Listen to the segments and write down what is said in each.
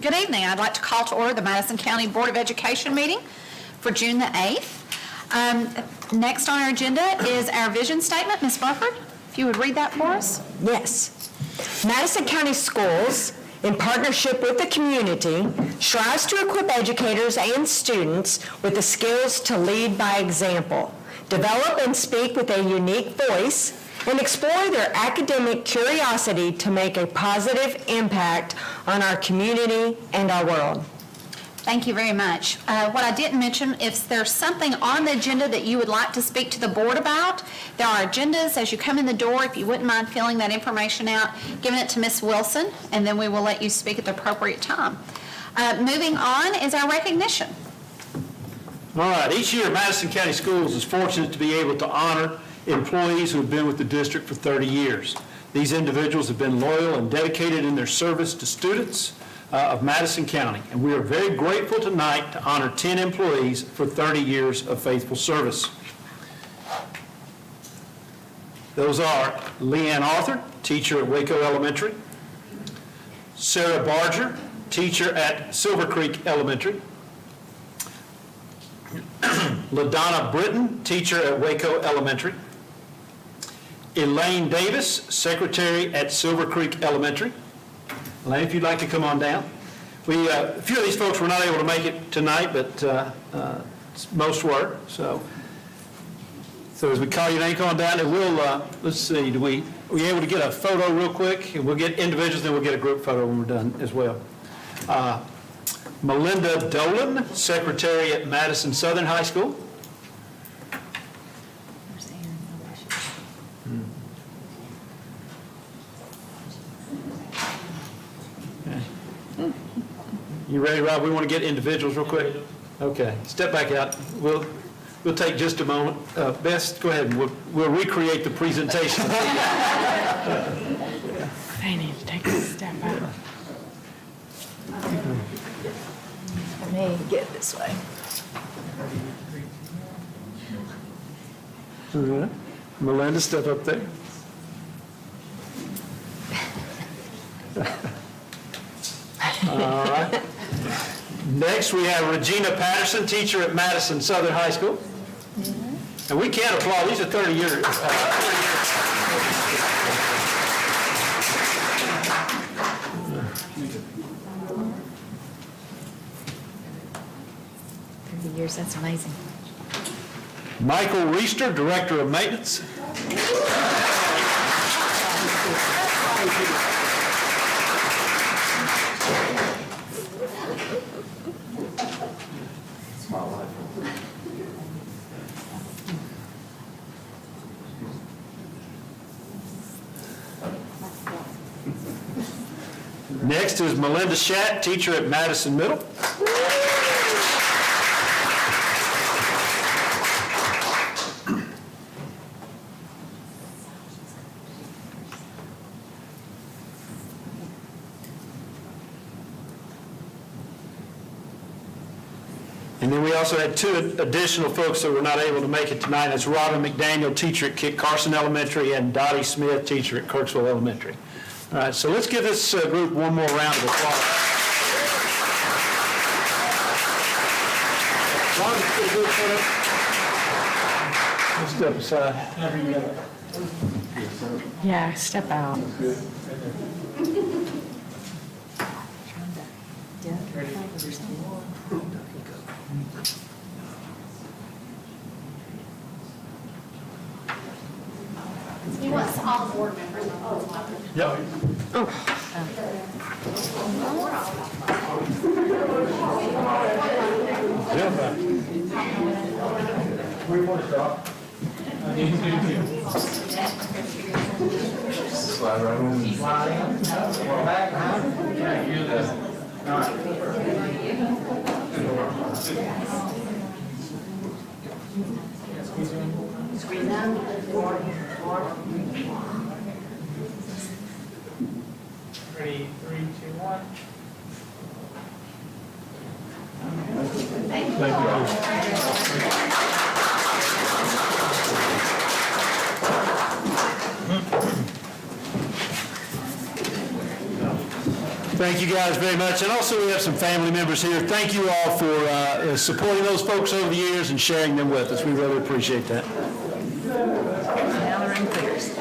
Good evening. I'd like to call to order the Madison County Board of Education meeting for June the 8th. Next on our agenda is our vision statement. Ms. Burford, if you would read that for us. Yes. Madison County Schools, in partnership with the community, strives to equip educators and students with the skills to lead by example, develop and speak with a unique voice, and explore their academic curiosity to make a positive impact on our community and our world. Thank you very much. What I didn't mention, if there's something on the agenda that you would like to speak to the board about, there are agendas as you come in the door. If you wouldn't mind filling that information out, giving it to Ms. Wilson, and then we will let you speak at the appropriate time. Moving on is our recognition. All right, each year Madison County Schools is fortunate to be able to honor employees who have been with the district for 30 years. These individuals have been loyal and dedicated in their service to students of Madison County, and we are very grateful tonight to honor 10 employees for 30 years of faithful service. Those are Leanne Arthur, teacher at Waco Elementary; Sarah Barger, teacher at Silver Creek Elementary; LaDonna Britton, teacher at Waco Elementary; Elaine Davis, secretary at Silver Creek Elementary. Elaine, if you'd like to come on down. A few of these folks were not able to make it tonight, but most were. So as we call your name, come on down, and we'll, let's see, are we able to get a photo real quick? And we'll get individuals, then we'll get a group photo when we're done as well. Melinda Dolan, secretary at Madison Southern High School. You ready, Rob? We want to get individuals real quick. Okay, step back out. We'll take just a moment. Bess, go ahead, and we'll recreate the presentation. I need to take a step out. Let me get this way. All right. Melinda, step up there. All right. Next, we have Regina Patterson, teacher at Madison Southern High School. And we can't applaud. These are 30 years. 30 years, that's amazing. Michael Reister, director of maintenance. Next is Melinda Schatt, teacher at Madison Middle. And then we also had two additional folks that were not able to make it tonight. That's Robin McDaniel, teacher at Kit Carson Elementary, and Dottie Smith, teacher at Kirksville Elementary. All right, so let's give this group one more round of applause. Step aside. Yeah, step out. He wants all the board members. Yep. Slide right on. Screen them. 3, 2, 1. Thank you. Thank you guys very much. And also we have some family members here. Thank you all for supporting those folks over the years and sharing them with us. We really appreciate that. Now they're in clears.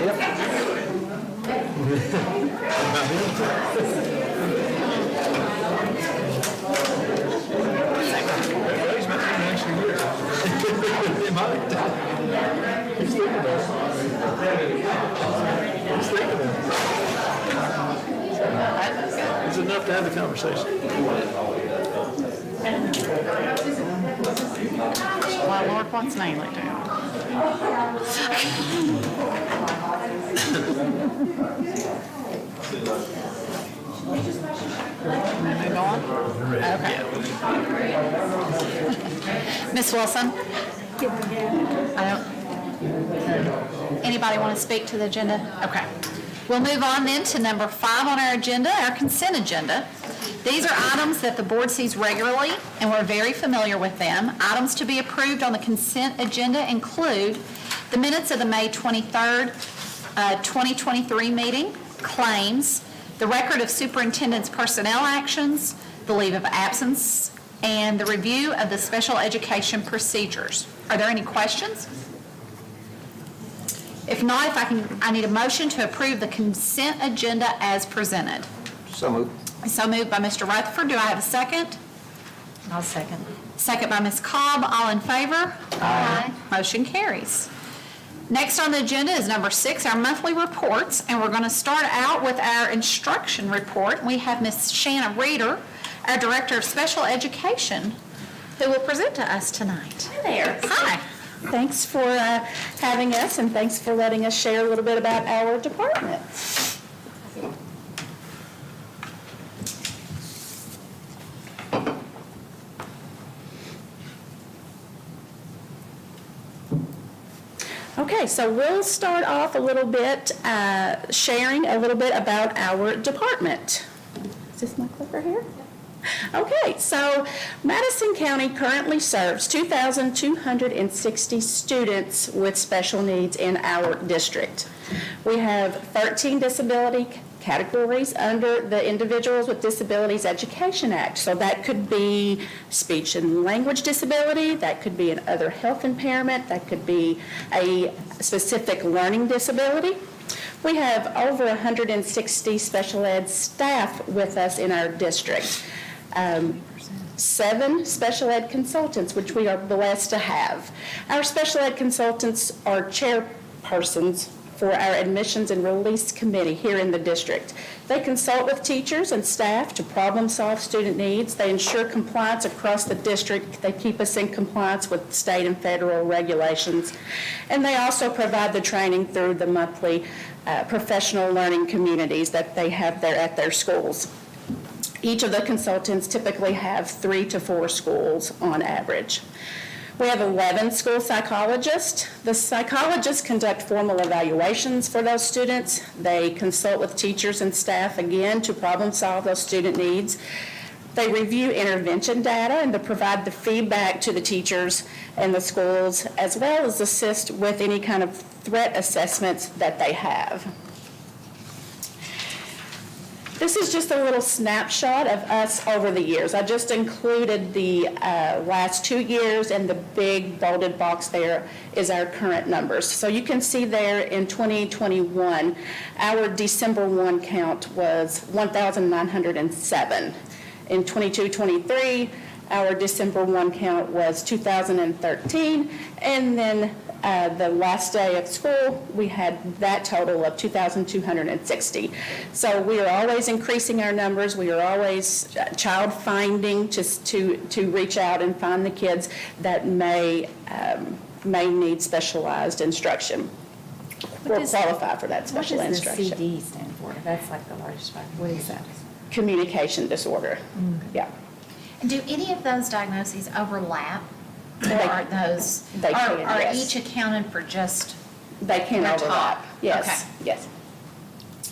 It's enough to have the conversation. Well, Lord wants nail it down. Move on? Okay. Ms. Wilson? Anybody want to speak to the agenda? Okay. We'll move on then to number 5 on our agenda, our consent agenda. These are items that the board sees regularly, and we're very familiar with them. Items to be approved on the consent agenda include the minutes of the May 23rd, 2023 meeting, claims, the record of superintendent's personnel actions, the leave of absence, and the review of the special education procedures. Are there any questions? If not, I need a motion to approve the consent agenda as presented. So moved. So moved by Mr. Rutherford. Do I have a second? I'll second. Second by Ms. Cobb. All in favor? Aye. Motion carries. Next on the agenda is number 6, our monthly reports, and we're going to start out with our instruction report. We have Ms. Shanna Reeder, our Director of Special Education, who will present to us tonight. Hi there. Hi. Thanks for having us, and thanks for letting us share a little bit about our department. Okay, so we'll start off a little bit sharing a little bit about our department. Is this my clicker here? Okay, so Madison County currently serves 2,260 students with special needs in our district. We have 13 disability categories under the Individuals with Disabilities Education Act. So that could be speech and language disability, that could be an other health impairment, that could be a specific learning disability. We have over 160 special ed staff with us in our district. 7 special ed consultants, which we are blessed to have. Our special ed consultants are chairpersons for our admissions and release committee here in the district. They consult with teachers and staff to problem solve student needs. They ensure compliance across the district. They keep us in compliance with state and federal regulations. And they also provide the training through the monthly professional learning communities that they have there at their schools. Each of the consultants typically have 3 to 4 schools on average. We have 11 school psychologists. The psychologists conduct formal evaluations for those students. They consult with teachers and staff, again, to problem solve those student needs. They review intervention data and they provide the feedback to the teachers and the schools, as well as assist with any kind of threat assessments that they have. This is just a little snapshot of us over the years. I just included the last 2 years, and the big bolded box there is our current numbers. So you can see there in 2021, our December 1 count was 1,907. In 22-23, our December 1 count was 2,013, and then the last day of school, we had that total of 2,260. So we are always increasing our numbers. We are always child finding to reach out and find the kids that may need specialized instruction or qualify for that special instruction. What does the CD stand for? That's like the largest one. What is that? Communication disorder. Yeah. Do any of those diagnoses overlap? Or They- are those, they can, are yes. each accounted for just, They can Their overlap. top. Yes, Okay. yes.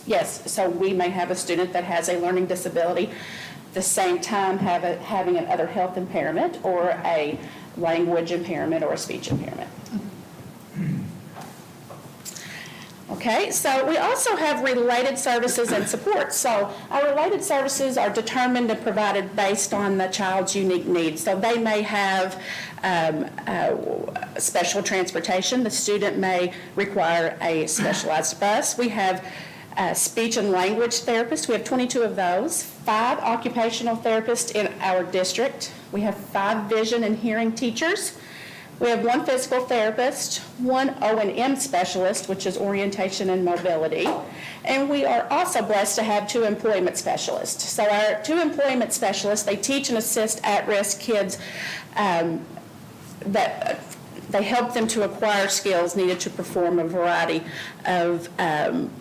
Yes, so we may have a student that has a learning disability, the same time having an other health impairment or a language impairment or a speech impairment. Okay, so we also have related services and support. So our related services are determined and provided based on the child's unique needs. So they may have special transportation. The student may require a specialized bus. We have speech and language therapists. We have 22 of those. 5 occupational therapists in our district. We have 5 vision and hearing teachers. We have 1 physical therapist, 1 O&M specialist, which is orientation and mobility, and we are also blessed to have 2 employment specialists. So our 2 employment specialists, they teach and assist at-risk kids that they help them to acquire skills needed to perform a variety of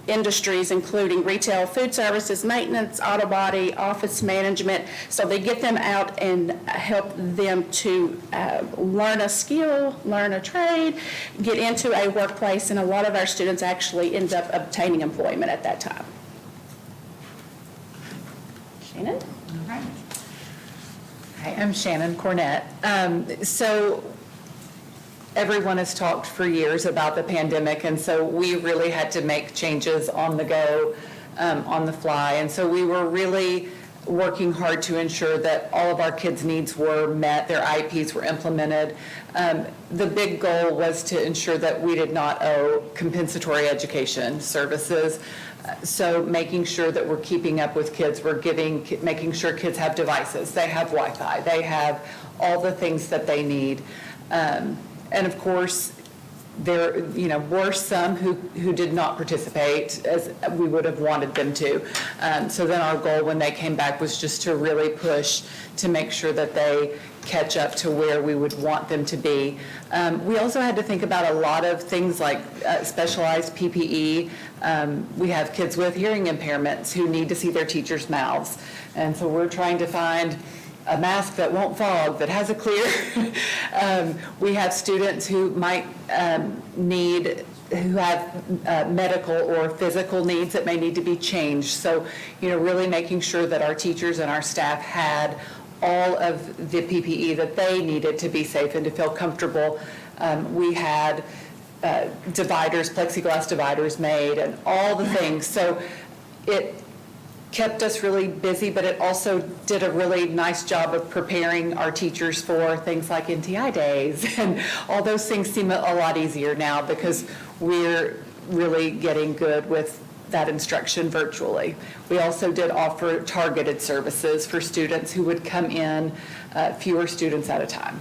industries, including retail, food services, maintenance, auto body, office management. So they get them out and help them to learn a skill, learn a trade, get into a workplace, and a lot of our students actually end up obtaining employment at that time. Shannon? All right. Hi, I'm Shannon Cornett. So everyone has talked for years about the pandemic, and so we really had to make changes on the go, on the fly. And so we were really working hard to ensure that all of our kids' needs were met, their IEPs were implemented. The big goal was to ensure that we did not owe compensatory education services. So making sure that we're keeping up with kids, making sure kids have devices, they have Wi-Fi, they have all the things that they need. And of course, there were some who did not participate as we would have wanted them to. So then our goal when they came back was just to really push to make sure that they catch up to where we would want them to be. We also had to think about a lot of things like specialized PPE. We have kids with hearing impairments who need to see their teachers' mouths. And so we're trying to find a mask that won't fog, that has a clear. We have students who might who have medical or physical needs that may need to be changed. So, really making sure that our teachers and our staff had all of the PPE that they needed to be safe and to feel comfortable. We had dividers, plexiglass dividers made, and all the things. So it kept us really busy, but it also did a really nice job of preparing our teachers for things like NTI days, and all those things seem a lot easier now because we're really getting good with that instruction virtually. We also did offer targeted services for students who would come in, fewer students at a time.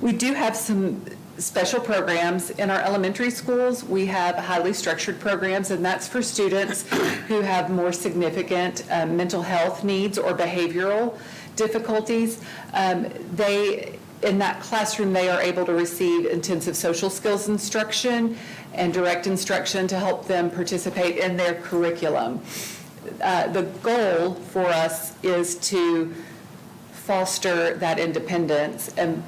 We do have some special programs in our elementary schools. We have highly structured programs, and that's for students who have more significant mental health needs or behavioral difficulties. In that classroom, they are able to receive intensive social skills instruction and direct instruction to help them participate in their curriculum. The goal for us is to foster that independence and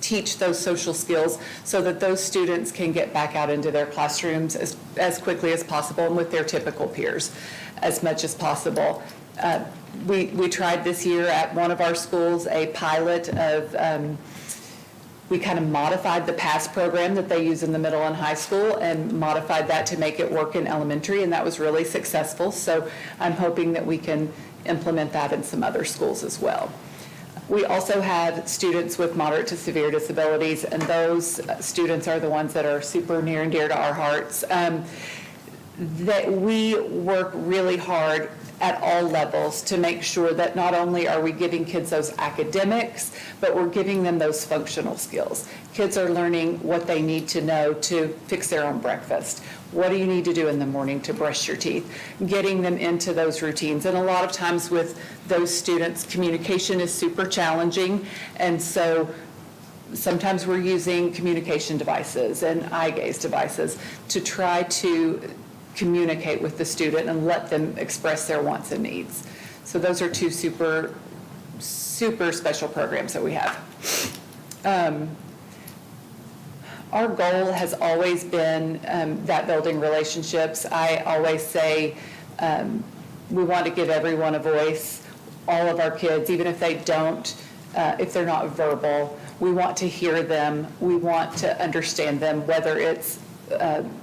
teach those social skills so that those students can get back out into their classrooms as quickly as possible and with their typical peers as much as possible. We tried this year at one of our schools a pilot of, we kind of modified the PASS program that they use in the middle and high school and modified that to make it work in elementary, and that was really successful. So I'm hoping that we can implement that in some other schools as well. We also have students with moderate to severe disabilities, and those students are the ones that are super near and dear to our hearts. That we work really hard at all levels to make sure that not only are we giving kids those academics, but we're giving them those functional skills. Kids are learning what they need to know to fix their own breakfast. What do you need to do in the morning to brush your teeth? Getting them into those routines. And a lot of times with those students, communication is super challenging. And so sometimes we're using communication devices and eye gaze devices to try to communicate with the student and let them express their wants and needs. So those are 2 super special programs that we have. Our goal has always been that building relationships. I always say we want to give everyone a voice, all of our kids, even if they don't, if they're not verbal. We want to hear them. We want to understand them, whether it's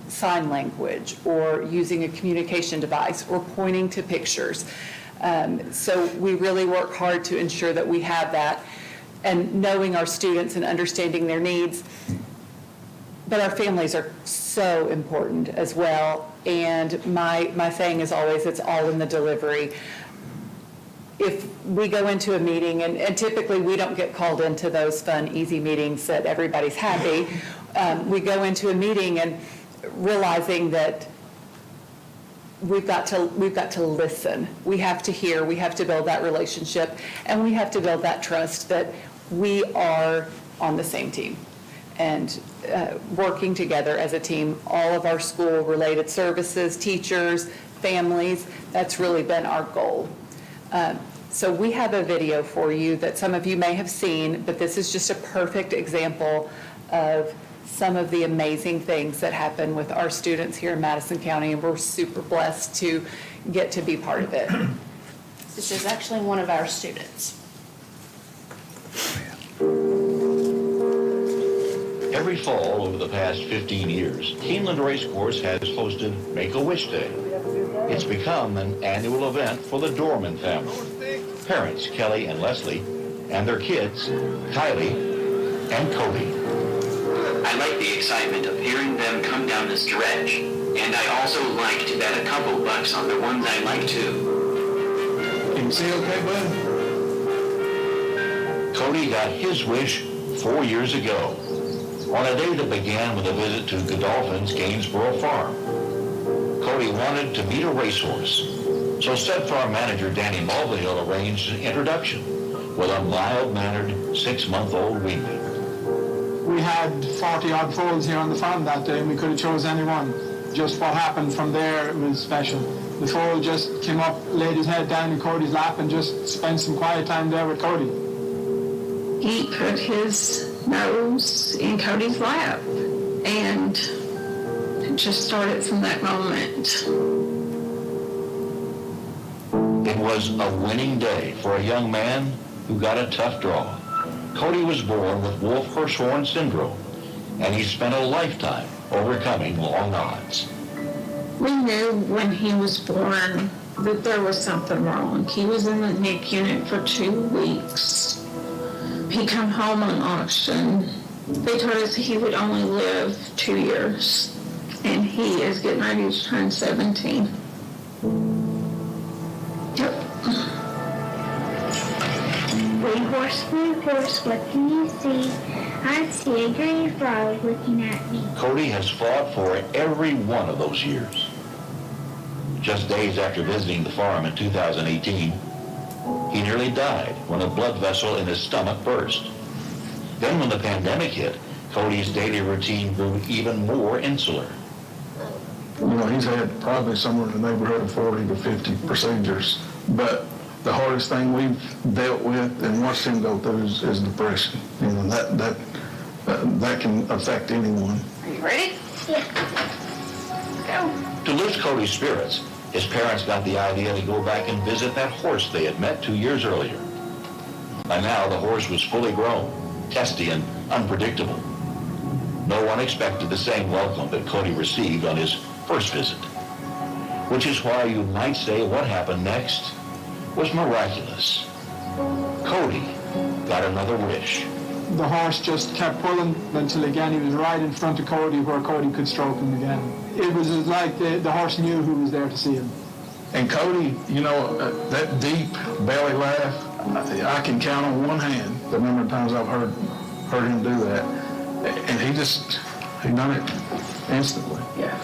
sign language or using a communication device or pointing to pictures. So we really work hard to ensure that we have that and knowing our students and understanding their needs. But our families are so important as well. And my saying is always, it's all in the delivery. If we go into a meeting, and typically we don't get called into those fun, easy meetings that everybody's happy, we go into a meeting and realizing that we've got to listen. We have to hear, we have to build that relationship, and we have to build that trust that we are on the same team and working together as a team, all of our school-related services, teachers, families, that's really been our goal. So we have a video for you that some of you may have seen, but this is just a perfect example of some of the amazing things that happen with our students here in Madison County, and we're super blessed to get to be part of it. This is actually one of our students. Every fall over the past 15 years, Keeneland Racecourse has hosted Make-A-Wish Day. It's become an annual event for the Dorman family. Parents Kelly and Leslie and their kids, Kylie and Cody. I like the excitement of hearing them come down the stretch, and I also like to bet a couple bucks on the ones I like too. Can you see okay, bud? Cody got his wish 4 years ago, on a day that began with a visit to Godolphin's Gainsborough farm. Cody wanted to meet a racehorse, so Stud Farm manager Danny Mulvihill arranged an introduction with a mild-mannered 6-month-old weanling. We had 40-odd foals here on the farm that day, and we could have chose any one. Just what happened from there, it was special. The foal just came up, laid his head down in Cody's lap, and just spent some quiet time there with Cody. He put his nose in Cody's lap, and it just started from that moment. It was a winning day for a young man who got a tough draw. Cody was born with Wolf-Hirschhorn syndrome, and he spent a lifetime overcoming long odds. We knew when he was born that there was something wrong. He was in the NIC unit for 2 weeks. He come home on auction. They told us he would only live 2 years, and he is getting ready to turn 17. Yep. White horse, what can you see? I see a gray frog looking at me. Cody has fought for every one of those years. Just days after visiting the farm in 2018, he nearly died when a blood vessel in his stomach burst. Then when the pandemic hit, Cody's daily routine grew even more insular. You know, he's had probably somewhere in the neighborhood of 40 to 50 procedures, but the hardest thing we've dealt with and watched him go through is depression. You know, that can affect anyone. Are you ready? Yeah. Go. To lift Cody's spirits, his parents got the idea to go back and visit that horse they had met 2 years earlier. By now, the horse was fully grown, testy, and unpredictable. No one expected the same welcome that Cody received on his first visit, which is why you might say what happened next was miraculous. Cody got another wish. The horse just kept pulling until again he was right in front of Cody where Cody could stroke him again. It was like the horse knew who was there to see him. And Cody, you know, that deep belly laugh, I can count on one hand the number of times I've heard him do that. And he done it instantly. Yeah.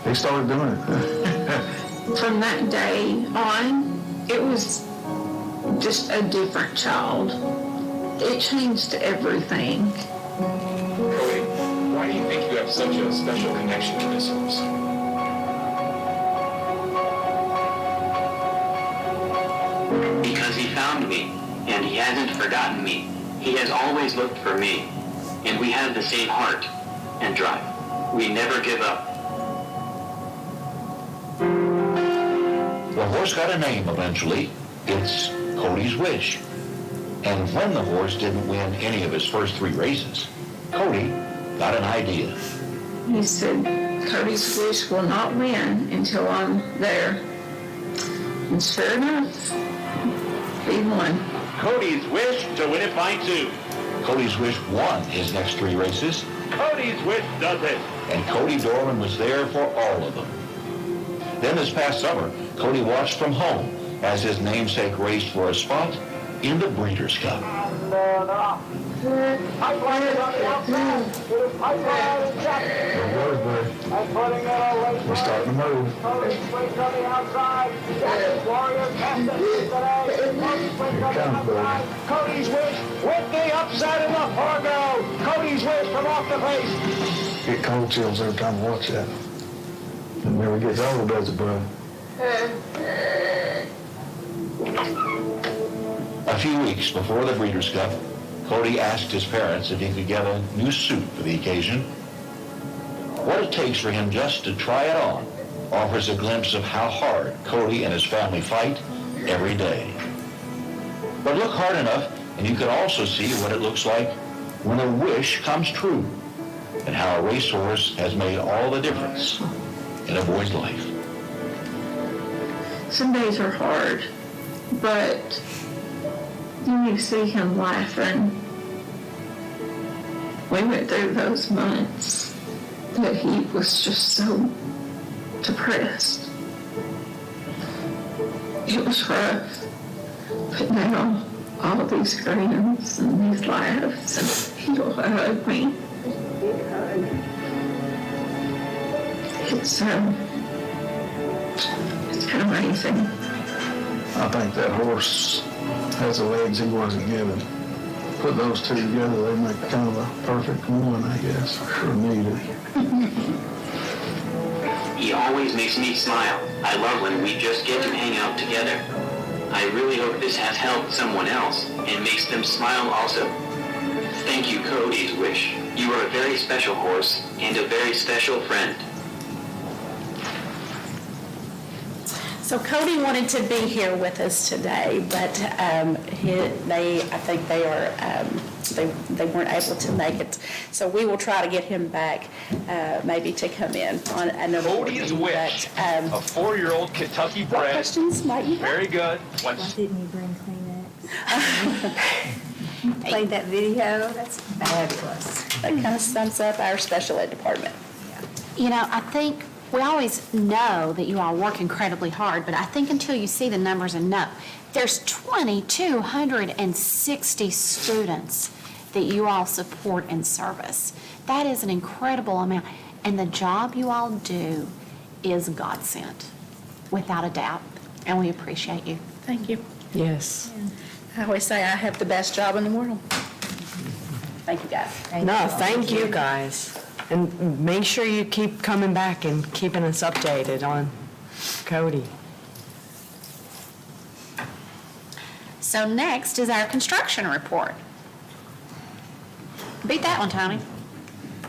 He started doing it. From that day on, it was just a different child. It changed everything. Cody, why do you think you have such a special connection to this horse? Because he found me, and he hasn't forgotten me. He has always looked for me, and we have the same heart and drive. We never give up. The horse got a name eventually. It's Cody's Wish. And when the horse didn't win any of his first 3 races, Cody got an idea. He said, Cody's Wish will not win until I'm there. And sure enough, he won. Cody's Wish to win it by 2. Cody's Wish won his next 3 races. Cody's Wish does it. And Cody Dorman was there for all of them. Then this past summer, Cody watched from home as his namesake raced for a spot in the Breeders' Cup. We're starting to move. Cody's Wish with the upset in the Fargo. Cody's Wish from off the pace. Get cold chills every time I watch that. And when it gets old, does it, bro? A few weeks before the Breeders' Cup, Cody asked his parents if he could get a new suit for the occasion. What it takes for him just to try it on offers a glimpse of how hard Cody and his family fight every day. But look hard enough and you can also see what it looks like when a wish comes true and how a racehorse has made all the difference in a boy's life. Some days are hard, but then you see him laughing. We went through those months that he was just so depressed. It was rough, but now all these grins and these laughs, and he'll hug me. It's kind of amazing. I think that horse has the legs he wasn't given. Put those two together, they make kind of a perfect one, I guess, for needed. He always makes me smile. I love when we just get to hang out together. I really hope this has helped someone else and makes them smile also. Thank you, Cody's Wish. You are a very special horse and a very special friend. So Cody wanted to be here with us today, but I think they weren't able to make it. So we will try to get him back, maybe to come in on another board Cody's meeting, Wish, but, a 4-year-old Kentucky what bred. questions might you have? Very good. Why didn't you bring Kleenex? Played that video, that's fabulous. That kind of sums up our special ed department. You know, I think we always know that you all work incredibly hard, but I think until you see the numbers and know, there's 2,260 students that you all support and service. That is an incredible amount. And the job you all do is God-sent, without a doubt. And we appreciate you. Thank you. Yes. I always say I have the best job in the world. Thank you, guys. No, thank you, guys. And make sure you keep coming back and keeping us updated on Cody. So next is our construction report. Beat that one, Tony.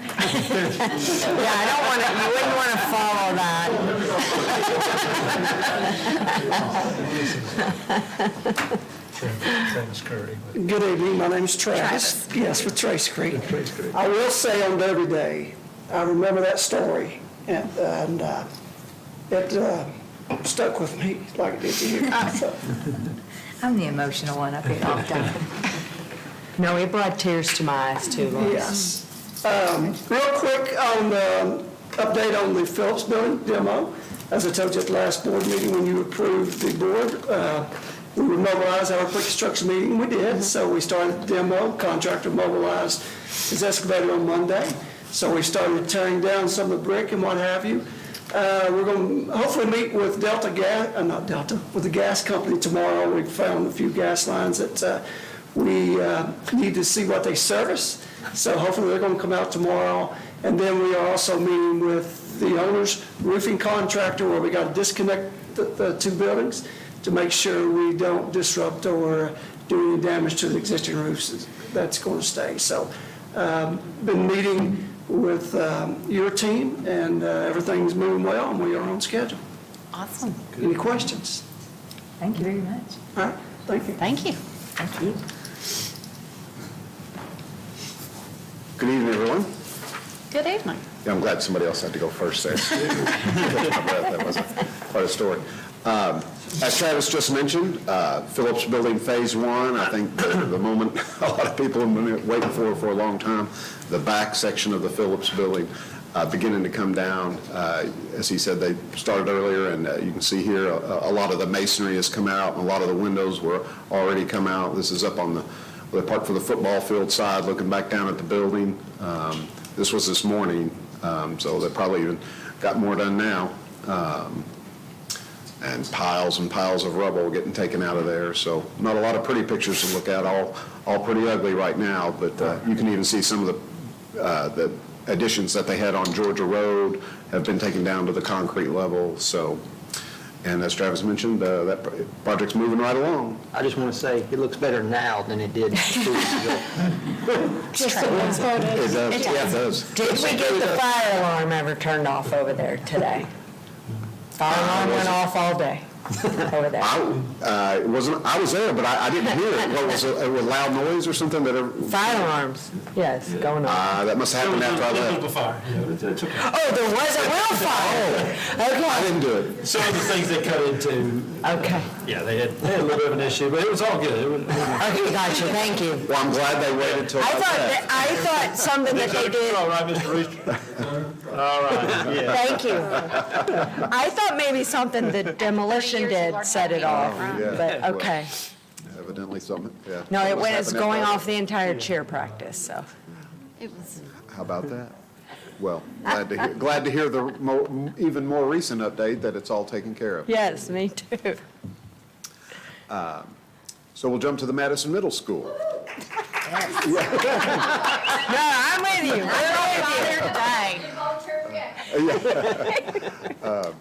Yeah, I don't want to, you wouldn't want to follow that. Good evening, my name is Travis. Yes, with Trace Creek. I will say on Derby Day, I remember that story, and it stuck with me like it did to you. So, I'm the emotional one up here all the time. No, it brought tears to my eyes too, Lois. yes. Real quick on the update on the Phillips building demo. As I told you at the last board meeting, when you approved the board, we would mobilize our pre-construction meeting. We did, so we started the demo. Contractor mobilized his excavator on Monday. So we started tearing down some of the brick and what have you. We're going to hopefully meet with Delta Gas, with the gas company tomorrow. We found a few gas lines that we need to see what they service. So hopefully they're going to come out tomorrow. And then we are also meeting with the owner's roofing contractor where we got to disconnect the two buildings to make sure we don't disrupt or do any damage to the existing roofs. That's going to stay. So been meeting with your team, and everything's moving well, and we are on schedule. Awesome. Any questions? Thank you very much. All right, thank you. Thank you. Thank you. Good evening, everyone. Good evening. Yeah, I'm glad somebody else had to go first there. That wasn't quite a story. As Travis just mentioned, Phillips Building Phase 1, I think the moment a lot of people have been waiting for a long time, the back section of the Phillips Building beginning to come down. As he said, they started earlier, and you can see here a lot of the masonry has come out, and a lot of the windows were already come out. This is up on the part for the football field side, looking back down at the building. This was this morning, so they probably even got more done now. And piles of rubble getting taken out of there. So not a lot of pretty pictures to look at, all pretty ugly right now, but you can even see some of the additions that they had on Georgia Road have been taken down to the concrete level. So, and as Travis mentioned, that project's moving right along. I just want to say, it looks better now than it did 2 weeks ago. It does, yeah, it does. Did we get the fire alarm ever turned off over there today? Fire alarm went off all day over there. I was there, but I didn't hear it. What was it, a loud noise or something? Fire alarms, yes, going on. That must have happened after I left. The fire. It's okay. Oh, there was a real fire? Okay. I didn't do it. Some of the things they cut into. Okay. Yeah, they had a little bit of an issue, but it was all good. Okay, gotcha, thank you. Well, I'm glad they waited till I thought something that they did. All right, Mr. Rooster. All right, yeah. Thank you. I thought maybe something the demolition did set it off, yeah. but okay. Evidently something, yeah. No, it was happened going after I off the entire cheer practice, so. It was. How about that? Well, glad to hear the even more recent update that it's all taken care of. Yes, me too. So we'll jump to the Madison Middle School. No, I'm with you.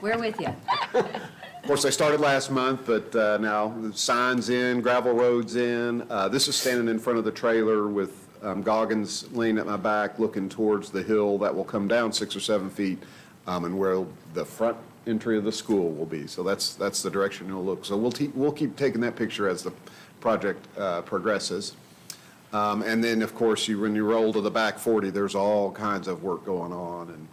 We're with you. Of course, they started last month, but now the signs in, gravel roads in. This is standing in front of the trailer with Goggins laying at my back, looking towards the hill that will come down 6 or 7 feet, and where the front entry of the school will be. So that's the direction it'll look. So we'll keep taking that picture as the project progresses. And then, of course, when you roll to the back 40, there's all kinds of work going on, and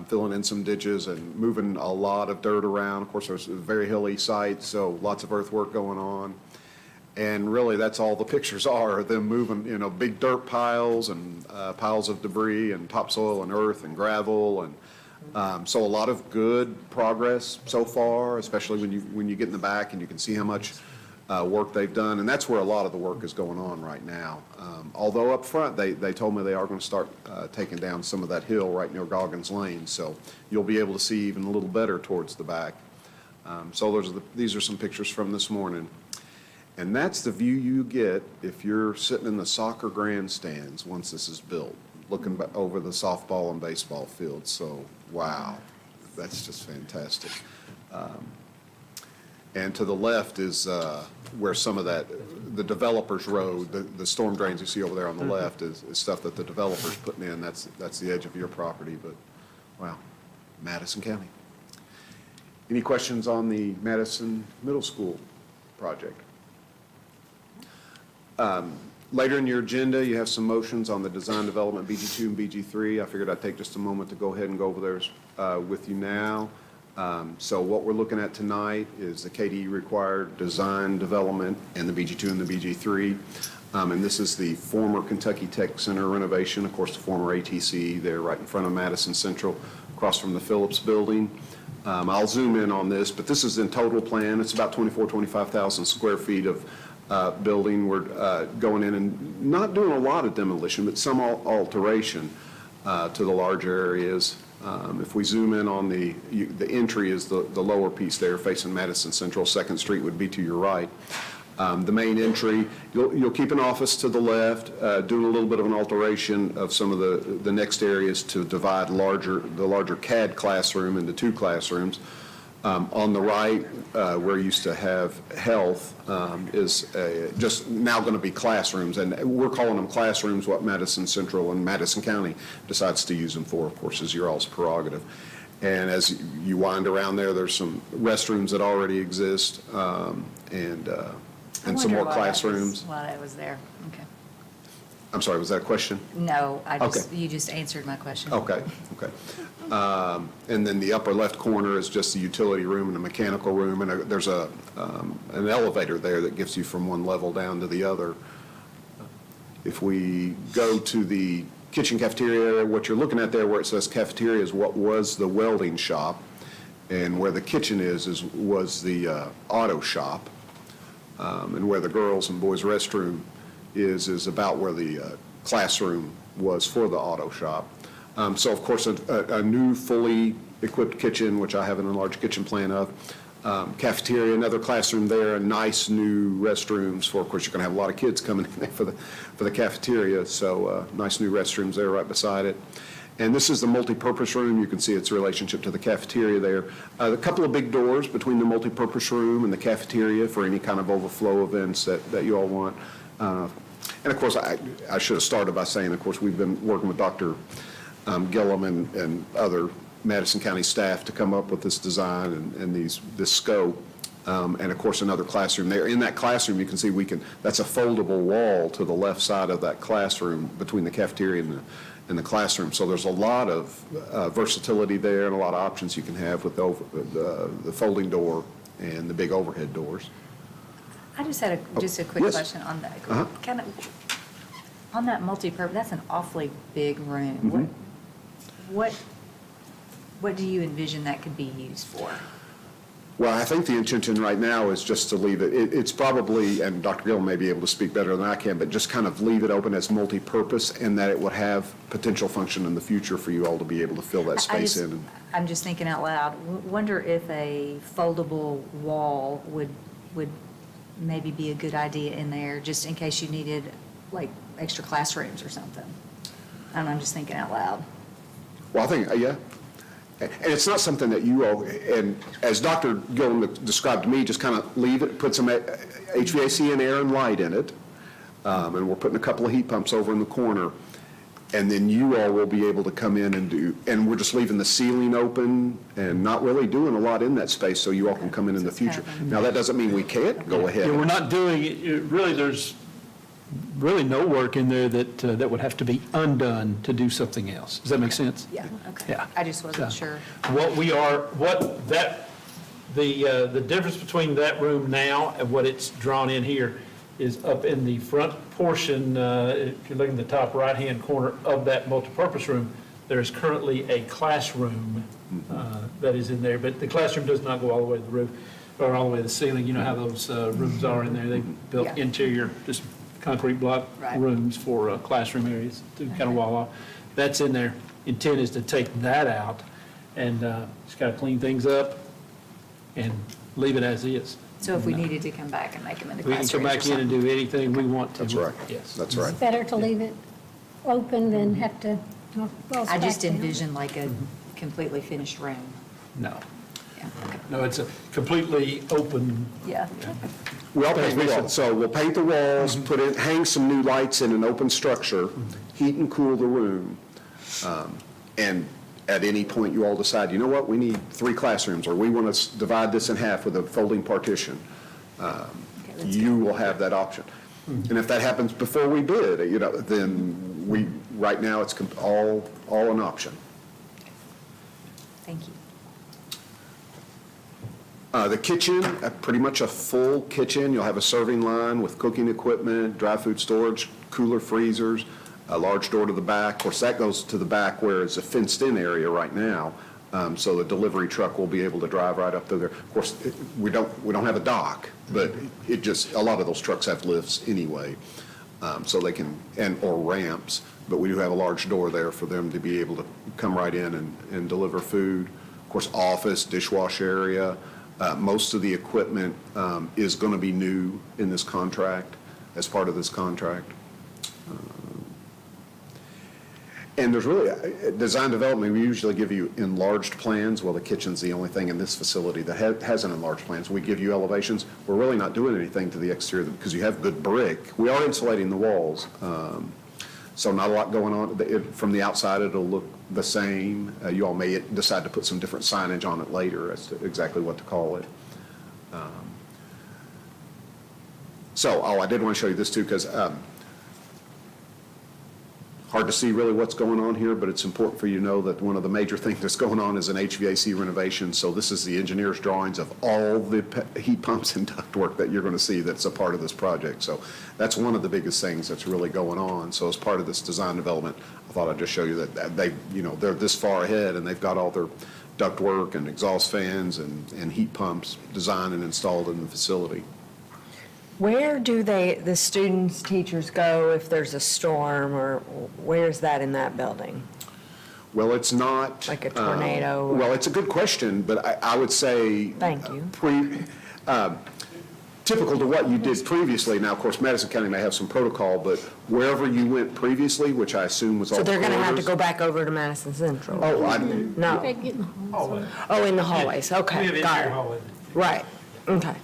filling in some ditches and moving a lot of dirt around. Of course, there's a very hilly site, so lots of earthwork going on. And really, that's all the pictures are, them moving, big dirt piles and piles of debris and topsoil and earth and gravel. And so a lot of good progress so far, especially when you get in the back and you can see how much work they've done. And that's where a lot of the work is going on right now. Although up front, they told me they are going to start taking down some of that hill right near Goggins Lane. So you'll be able to see even a little better towards the back. So these are some pictures from this morning. And that's the view you get if you're sitting in the soccer grandstands once this is built, looking over the softball and baseball fields. So, wow, that's just fantastic. And to the left is where some of the developers' road, the storm drains you see over there on the left is stuff that the developer's putting in. That's the edge of your property, but wow, Madison County. Any questions on the Madison Middle School project? Later in your agenda, you have some motions on the design development BG2 and BG3. I figured I'd take just a moment to go ahead and go over those with you now. So what we're looking at tonight is the KDE required design development and the BG2 and the BG3. And this is the former Kentucky Tech Center renovation, of course, the former ATC there right in front of Madison Central, across from the Phillips building. I'll zoom in on this, but this is in total plan. It's about 25,000 square feet of building. We're going in and not doing a lot of demolition, but some alteration to the larger areas. If we zoom in on the entry is the lower piece there facing Madison Central. 2nd Street would be to your right. The main entry, you'll keep an office to the left, doing a little bit of an alteration of some of the next areas to divide the larger CAD classroom into 2 classrooms. On the right, where you used to have health, is just now going to be classrooms, and we're calling them classrooms. What Madison Central and Madison County decides to use them for, of course, is your all's prerogative. And as you wind around there, there's some restrooms that already exist, and some more classrooms. While I was there, okay. I'm sorry, was that a question? No, Okay. you just answered my question. Okay. And then the upper left corner is just the utility room and a mechanical room, and there's an elevator there that gets you from one level down to the other. If we go to the kitchen cafeteria area, what you're looking at there where it says cafeteria is what was the welding shop, and where the kitchen was the auto shop, and where the girls' and boys' restroom is about where the classroom was for the auto shop. So of course, a new fully equipped kitchen, which I have an enlarged kitchen plan of, cafeteria, another classroom there, and nice new restrooms for, of course, you're going to have a lot of kids coming in there for the cafeteria, so nice new restrooms there right beside it. And this is the multipurpose room. You can see its relationship to the cafeteria there. A couple of big doors between the multipurpose room and the cafeteria for any kind of overflow events that you all want. And of course, I should have started by saying, of course, we've been working with Dr. Gillum and other Madison County staff to come up with this design and this scope. And of course, another classroom there. In that classroom, you can see that's a foldable wall to the left side of that classroom between the cafeteria and the classroom. So there's a lot of versatility there and a lot of options you can have with the folding door and the big overhead doors. I just had a quick Yes. question on that. Uh-huh. Kind of, on that multi-purpose, that's an awfully big room. Mhm. What do you envision that could be used for? Well, I think the intention right now is just to leave it, it's probably, and Dr. Gill may be able to speak better than I can, but just kind of leave it open as multi-purpose and that it would have potential function in the future for you all to be able to fill that space in. I'm just thinking out loud. Wonder if a foldable wall would maybe be a good idea in there, just in case you needed like extra classrooms or something. I'm just thinking out loud. Well, I think, yeah. And it's not something that you all, and as Dr. Gillum described to me, just kind of leave it, put some HVAC and air and light in it, and we're putting a couple of heat pumps over in the corner, and then you all will be able to come in and we're just leaving the ceiling open and not really doing a lot in that space, so you all can come in the future. Now, that doesn't mean we can't go ahead. Yeah, we're not doing, really, there's really no work in there that would have to be undone to do something else. Does that make sense? Yeah, okay. Yeah. I just wasn't sure. The difference between that room now and what it's drawn in here is up in the front portion, if you're looking at the top right-hand corner of that multipurpose room, there is currently a classroom that is in there, but the classroom does not go all the way to the roof or all the way to the ceiling. You know how those rooms are in there. They built interior, just concrete block rooms for classroom areas to kind of wall off. That's in there. Intent is to take that out and just kind of clean things up and leave it as is. So if we needed to come back and make them into We can classrooms come or back in and something. do anything we want to. That's right. Yes. That's right. It's better to leave it open than have to knock walls I just back down. envisioned like a completely finished room. No. Yeah, okay. No, it's a completely open. Yeah. We'll paint the walls. So we'll paint the walls, hang some new lights in an open structure, heat and cool the room. And at any point, you all decide, you know what, we need 3 classrooms, or we want to divide this in half with a folding partition. You will have that option. And if that happens before we bid, then right now, it's all an option. Thank you. The kitchen, pretty much a full kitchen. You'll have a serving line with cooking equipment, dry food storage, cooler freezers, a large door to the back. Of course, that goes to the back where it's a fenced-in area right now. So the delivery truck will be able to drive right up through there. Of course, we don't have a dock, but a lot of those trucks have lifts anyway. So they can, or ramps, but we do have a large door there for them to be able to come right in and deliver food. Of course, office, dishwash area. Most of the equipment is going to be new in this contract, as part of this contract. And there's really, design development, we usually give you enlarged plans. Well, the kitchen's the only thing in this facility that hasn't enlarged plans. We give you elevations. We're really not doing anything to the exterior because you have good brick. We are insulating the walls. So not a lot going on. From the outside, it'll look the same. You all may decide to put some different signage on it later as to exactly what to call it. I did want to show you this too, because hard to see really what's going on here, but it's important for you to know that one of the major things that's going on is an HVAC renovation. So this is the engineer's drawings of all the heat pumps and ductwork that you're going to see that's a part of this project. So that's one of the biggest things that's really going on. So as part of this design development, I thought I'd just show you that they, they're this far ahead and they've got all their ductwork and exhaust fans and heat pumps designed and installed in the facility. Where do the students, teachers go if there's a storm, or where's that in that building? Well, it's not. Like a tornado? Well, it's a good question, but I would say. Thank you. Typical to what you did previously. Now, of course, Madison County may have some protocol, but wherever you went previously, which I assume was all. So they're going to have to corridors- go back over to Madison Central? Oh, No. They get in the hallway. Oh, in the hallways, okay, got it. Right, okay.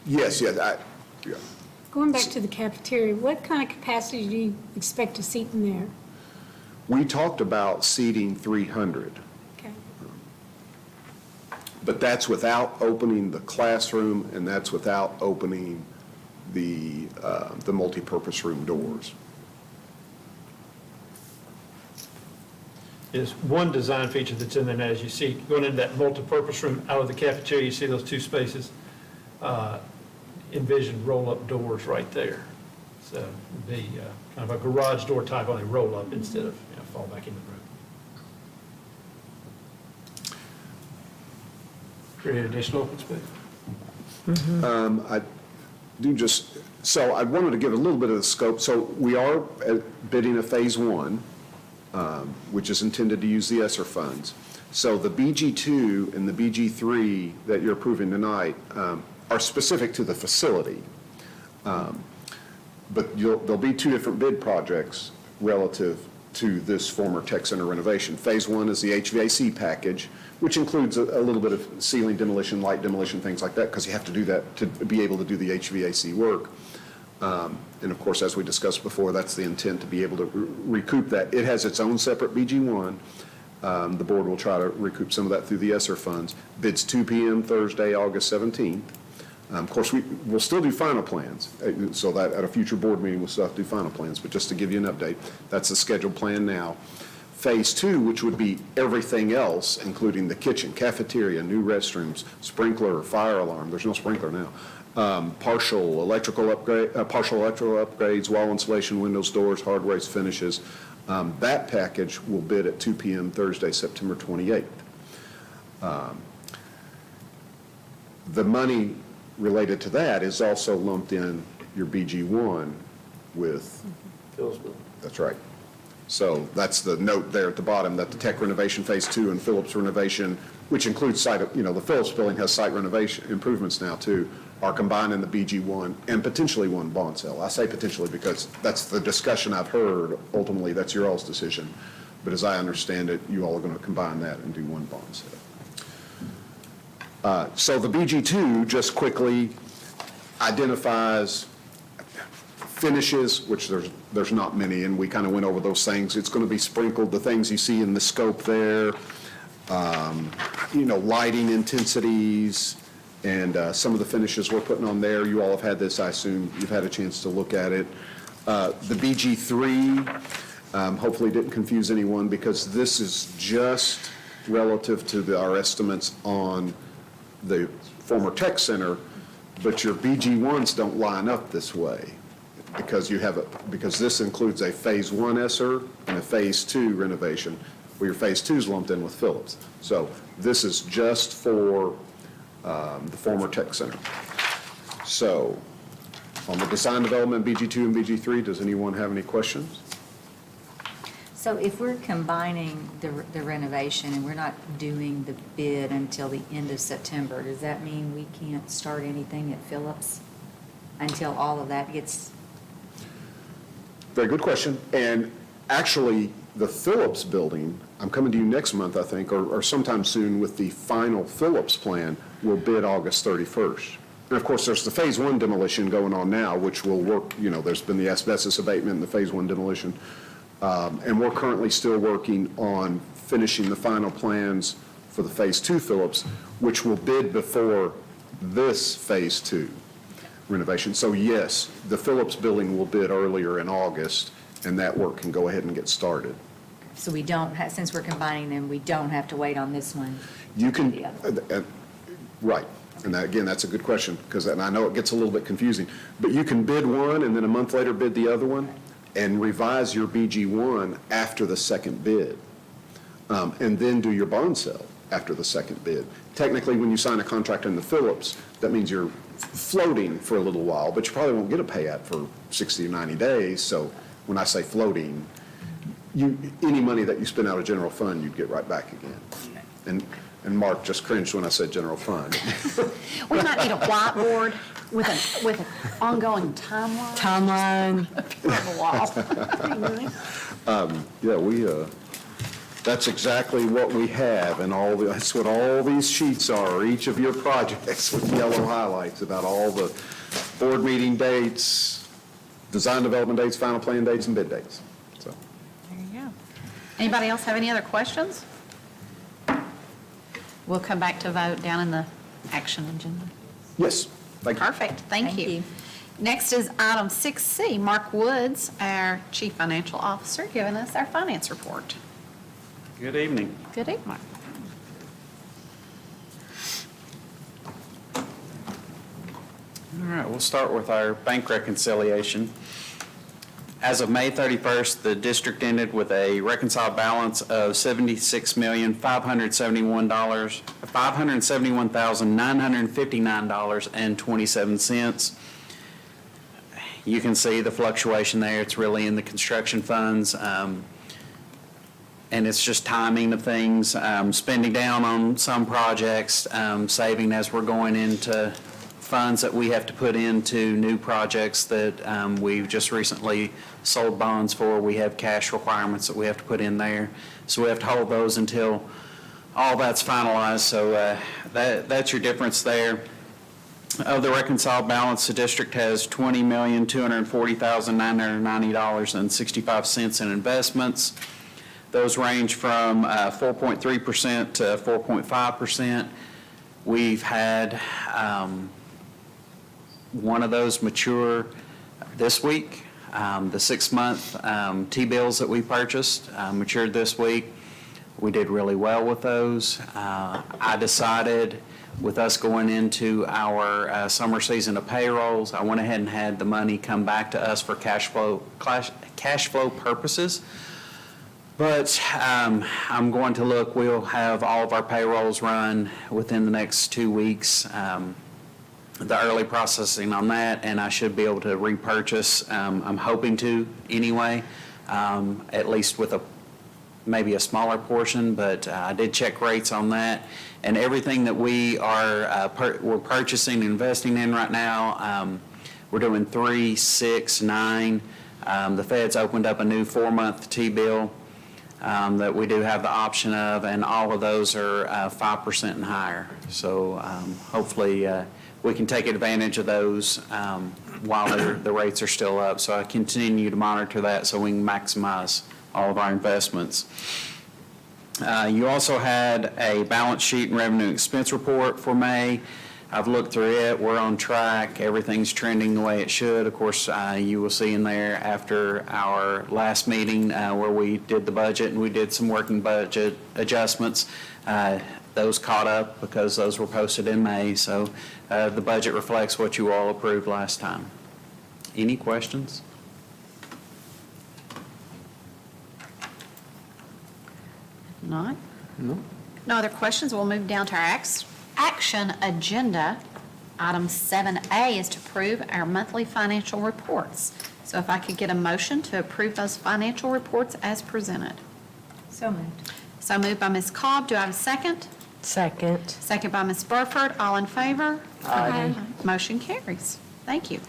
Yes, yeah. Going back to the cafeteria, what kind of capacity do you expect to seat in there? We talked about seating 300. Okay. But that's without opening the classroom, and that's without opening the multipurpose room doors. Is one design feature that's in there now, as you see, going into that multipurpose room out of the cafeteria, you see those two spaces, envision roll-up doors right there. So it'd be kind of a garage door type, only roll-up instead of fall back in the room. Create additional open space. I do so I wanted to give a little bit of the scope. So we are bidding a phase one, which is intended to use the ESSER funds. So the BG2 and the BG3 that you're approving tonight are specific to the facility. But there'll be two different bid projects relative to this former tech center renovation. Phase one is the HVAC package, which includes a little bit of ceiling demolition, light demolition, things like that, because you have to do that to be able to do the HVAC work. And of course, as we discussed before, that's the intent, to be able to recoup that. It has its own separate BG1. The board will try to recoup some of that through the ESSER funds. Bids 2 p.m. Thursday, August 17th. Of course, we'll still do final plans, so that at a future board meeting, we'll still have to do final plans. But just to give you an update, that's the scheduled plan now. Phase two, which would be everything else, including the kitchen, cafeteria, new restrooms, sprinkler, fire alarm. There's no sprinkler now. Partial electrical upgrades, wall insulation, windows, doors, hardware, finishes. That package will bid at 2 p.m. Thursday, September 28th. The money related to that is also lumped in your BG1 with. That's right. So that's the note there at the bottom, that the tech renovation phase two and Phillips renovation, which includes site, the Phillips building has site renovation improvements now too, are combined in the BG1 and potentially one bond sale. I say potentially because that's the discussion I've heard. Ultimately, that's your all's decision. But as I understand it, you all are going to combine that and do one bond sale. So the BG2 just quickly identifies finishes, which there's not many, and we kind of went over those things. It's going to be sprinkled, the things you see in the scope there, lighting intensities, and some of the finishes we're putting on there. You all have had this, I assume you've had a chance to look at it. The BG3, hopefully didn't confuse anyone, because this is just relative to our estimates on the former tech center, but your BG1s don't line up this way, because because this includes a phase one ESSER and a phase two renovation, where your phase two is lumped in with Phillips. So this is just for the former tech center. So on the design development, BG2 and BG3, does anyone have any questions? So if we're combining the renovation and we're not doing the bid until the end of September, does that mean we can't start anything at Phillips until all of that gets? Very good question. And actually, the Phillips building, I'm coming to you next month, I think, or sometime soon with the final Phillips plan, will bid August 31st. And of course, there's the phase one demolition going on now, which will work, there's been the asbestos abatement and the phase one demolition. And we're currently still working on finishing the final plans for the phase two Phillips, which will bid before this phase two renovation. So yes, the Phillips building will bid earlier in August, and that work can go ahead and get started. So we don't have, since we're combining them, we don't have to wait on this one. You can, Yeah. right, and that, again, that's a good question, because, and I know it gets a little bit confusing, but you can bid one and then a month later bid the other one, and revise your BG1 after the second bid, and then do your bond sale after the second bid. Technically, when you sign a contract in the Phillips, that means you're floating for a little while, but you probably won't get a payout for 60 or 90 days, so when I say floating, any money that you spend out of general fund, you'd get right back again. And Mark just cringed when I said general fund. We might need a whiteboard with an ongoing timeline. Yeah, that's exactly what we have, and that's what all these sheets are, each of your projects with yellow highlights about all the board meeting dates, design development dates, final plan dates, and bid dates. So. There you go. Anybody else have any other questions? We'll come back to vote down in the action agenda. Yes, thank you. Perfect, thank you. Next is item 6C, Mark Woods, our Chief Financial Officer, giving us our finance report. Good evening. Good evening. All right, we'll start with our bank reconciliation. As of May 31st, the district ended with a reconciled balance of $571,959.27. You can see the fluctuation there. It's really in the construction funds, and it's just timing of things, spending down on some projects, saving as we're going into funds that we have to put into new projects that we've just recently sold bonds for. We have cash requirements that we have to put in there. So we have to hold those until all that's finalized. So that's your difference there. Of the reconciled balance, the district has $20,240,990.65 in investments. Those range from 4.3% to 4.5%. We've had one of those mature this week. The 6-month T-bills that we purchased matured this week. We did really well with those. I decided, with us going into our summer season of payrolls, I went ahead and had the money come back to us for cash flow purposes. But I'm going to look, we'll have all of our payrolls run within the next 2 weeks. The early processing on that, and I should be able to repurchase, I'm hoping to anyway, at least with maybe a smaller portion, but I did check rates on that. And everything that we are we're purchasing and investing in right now, we're doing 3, 6, 9. The Fed's opened up a new 4-month T-bill that we do have the option of, and all of those are 5% and higher. So hopefully we can take advantage of those while the rates are still up. So I continue to monitor that so we can maximize all of our investments. You also had a balance sheet and revenue expense report for May. I've looked through it. We're on track. Everything's trending the way it should. Of course, you will see in there after our last meeting where we did the budget and we did some working budget adjustments. Those caught up because those were posted in May. So the budget reflects what you all approved last time. Any questions? Not? No. No other questions? We'll move down to our action agenda. Item 7A is to approve our monthly financial reports. So if I could get a motion to approve those financial reports as presented. So moved. So moved by Ms. Cobb. Do I have a second? Second. Second by Ms. Burford. All in favor? Aye. Motion carries. Thank you.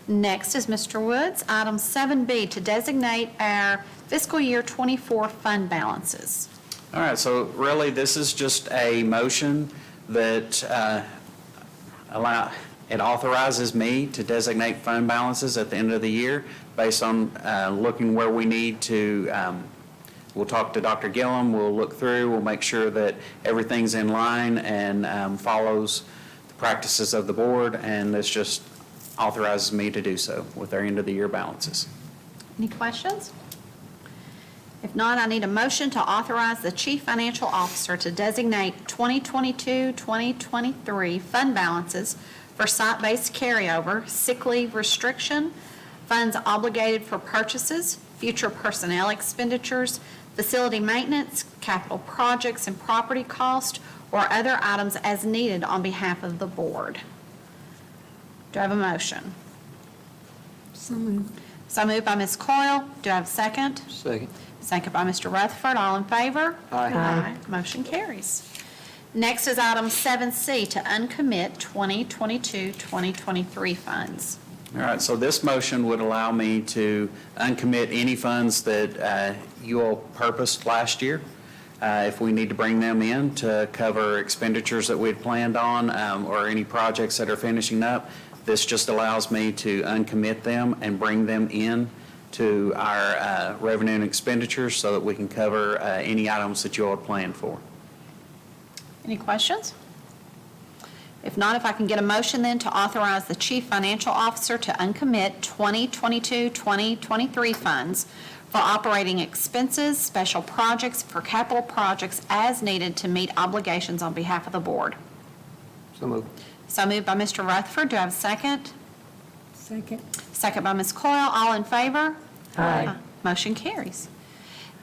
Next is Mr. Woods. Item 7B, to designate our fiscal year 24 fund balances. All right, so really this is just a motion that it authorizes me to designate fund balances at the end of the year based on looking where we need to. We'll talk to Dr. Gillum, we'll look through, we'll make sure that everything's in line and follows the practices of the board, and this just authorizes me to do so with our end of the year balances. Any questions? If not, I need a motion to authorize the Chief Financial Officer to designate 2022-2023 fund balances for site-based carryover, sick leave restriction, funds obligated for purchases, future personnel expenditures, facility maintenance, capital projects and property cost, or other items as needed on behalf of the board. Do I have a motion? So moved. So moved by Ms. Coyle. Do I have a second? Second. Second by Mr. Rutherford. All in favor? Aye. Motion carries. Next is item 7C, to uncommit 2022-2023 funds. All right, so this motion would allow me to uncommit any funds that you all purposed last year. If we need to bring them in to cover expenditures that we had planned on or any projects that are finishing up, this just allows me to uncommit them and bring them in to our revenue and expenditures so that we can cover any items that you all had planned for. Any questions? If not, if I can get a motion then to authorize the Chief Financial Officer to uncommit 2022-2023 funds for operating expenses, special projects, for capital projects as needed to meet obligations on behalf of the board. So moved. So moved by Mr. Rutherford. Do I have a second? Second. Second by Ms. Coyle. All in favor? Aye. Motion carries.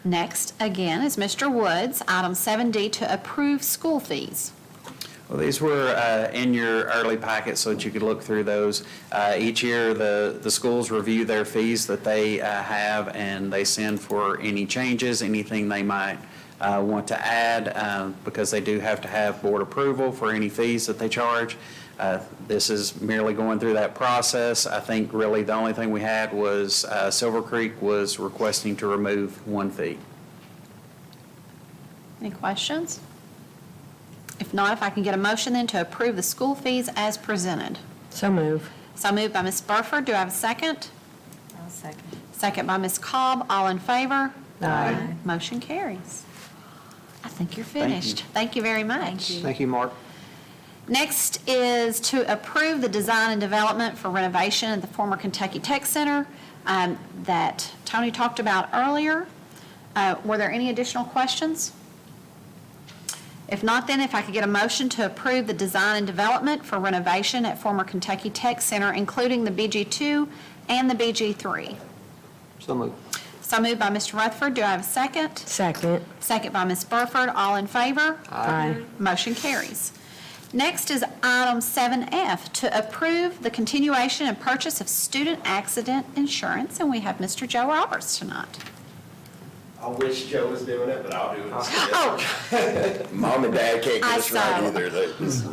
Next, again, is Mr. Woods, item 7D, to approve school fees. Well, these were in your early packet so that you could look through those. Each year, the schools review their fees that they have, and they send for any changes, anything they might want to add, because they do have to have board approval for any fees that they charge. This is merely going through that process. I think really the only thing we had was Silver Creek was requesting to remove one fee. Any questions? If not, if I can get a motion then to approve the school fees as presented. So move. So moved by Ms. Burford. Do I have a second? I'll second. Second by Ms. Cobb. All in favor? Aye. Motion carries. I think you're finished. Thank you very much. Thank you, Mark. Next is to approve the design and development for renovation at the former Kentucky Tech Center that Tony talked about earlier. Were there any additional questions? If not, then if I could get a motion to approve the design and development for renovation at former Kentucky Tech Center, including the BG2 and the BG3. So moved. So moved by Mr. Rutherford. Do I have a second? Second. Second by Ms. Burford. All in favor? Aye. Motion carries. Next is item 7F, to approve the continuation and purchase of student accident insurance, and we have Mr. Joe Roberts tonight. I wish Joe was doing it, but I'll do it instead. Oh, Mom and Dad can't get us right either. It's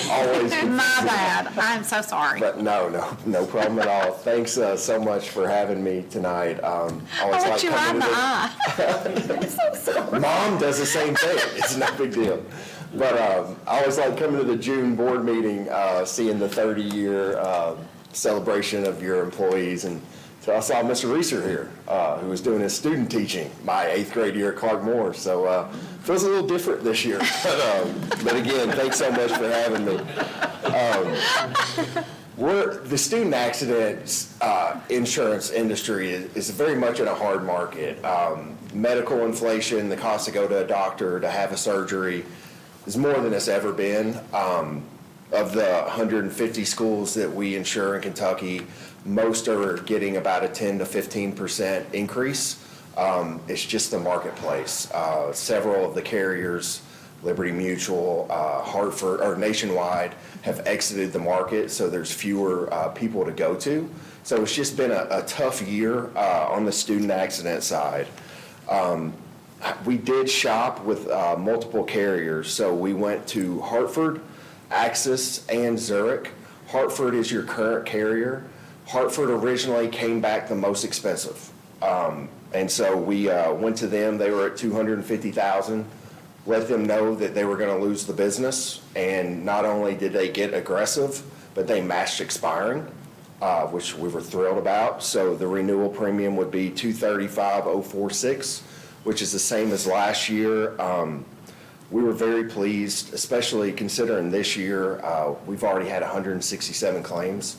always confusing. my bad. I'm so sorry. But no problem at all. Thanks so much for having me tonight. I'll let you right in the eye. I'm so sorry. Mom does the same thing. It's no big deal. But I always like coming to the June board meeting, seeing the 30-year celebration of your employees. And so I saw Mr. Reeser here, who was doing his student teaching my 8th grade year at Clark Moore. So feels a little different this year. But again, thanks so much for having me. The student accident insurance industry is very much in a hard market. Medical inflation, the cost to go to a doctor, to have a surgery, is more than it's ever been. Of the 150 schools that we insure in Kentucky, most are getting about a 10 to 15% increase. It's just the marketplace. Several of the carriers, Liberty Mutual, Hartford, or Nationwide, have exited the market, so there's fewer people to go to. So it's just been a tough year on the student accident side. We did shop with multiple carriers, so we went to Hartford, Axis, and Zurich. Hartford is your current carrier. Hartford originally came back the most expensive, and so we went to them. They were at $250,000. Let them know that they were going to lose the business, and not only did they get aggressive, but they matched expiring, which we were thrilled about. So the renewal premium would be $235,046, which is the same as last year. We were very pleased, especially considering this year we've already had 167 claims,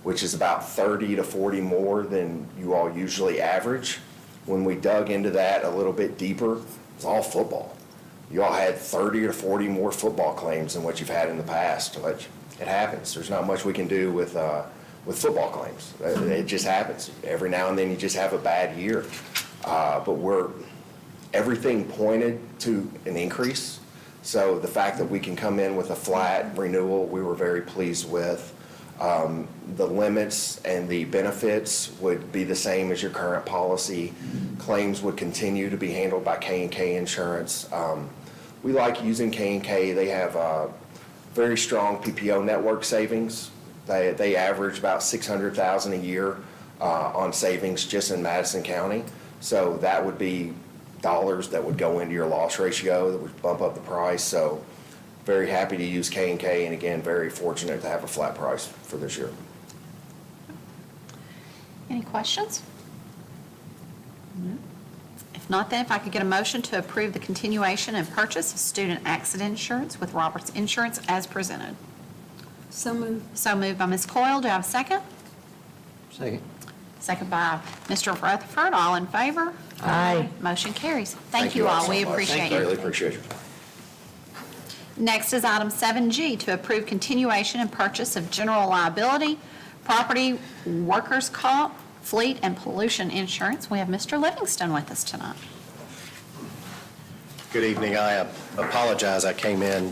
which is about 30 to 40 more than you all usually average. When we dug into that a little bit deeper, it's all football. You all had 30 or 40 more football claims than what you've had in the past. But it happens. There's not much we can do with football claims. It just happens. Every now and then you just have a bad year. But everything pointed to an increase. So the fact that we can come in with a flat renewal, we were very pleased with. The limits and the benefits would be the same as your current policy. Claims would continue to be handled by K&K Insurance. We like using K&K. They have very strong PPO network savings. They average about $600,000 a year on savings just in Madison County. So that would be dollars that would go into your loss ratio that would bump up the price. So very happy to use K&K, and again, very fortunate to have a flat price for this year. Any questions? If not, then if I could get a motion to approve the continuation and purchase of student accident insurance with Roberts Insurance as presented. So moved. So moved by Ms. Coyle. Do I have a second? Second. Second by Mr. Rutherford. All in favor? Aye. Motion carries. Thank you all. so We much. appreciate Really it. appreciate it. Next is item 7G, to approve continuation and purchase of general liability, property, workers' comp, fleet, and pollution insurance. We have Mr. Livingston with us tonight. Good evening. I apologize. I came in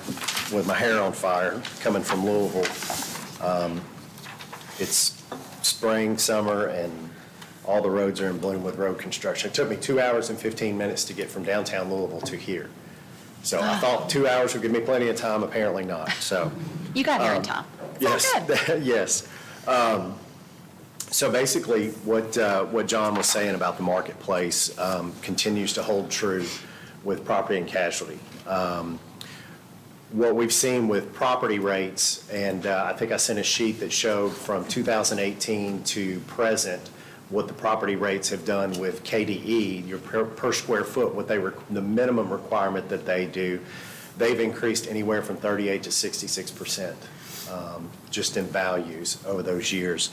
with my hair on fire coming from Louisville. It's spring, summer, and all the roads are in bloom with road construction. It took me 2 hours and 15 minutes to get from downtown Louisville to here. So I thought 2 hours would give me plenty of time, apparently not. So You got here in time. yes, yes. So basically, what John was saying about the marketplace continues to hold true with property and casualty. What we've seen with property rates, and I think I sent a sheet that showed from 2018 to present what the property rates have done with KDE, your per square foot, the minimum requirement that they do, they've increased anywhere from 38 to 66% just in values over those years.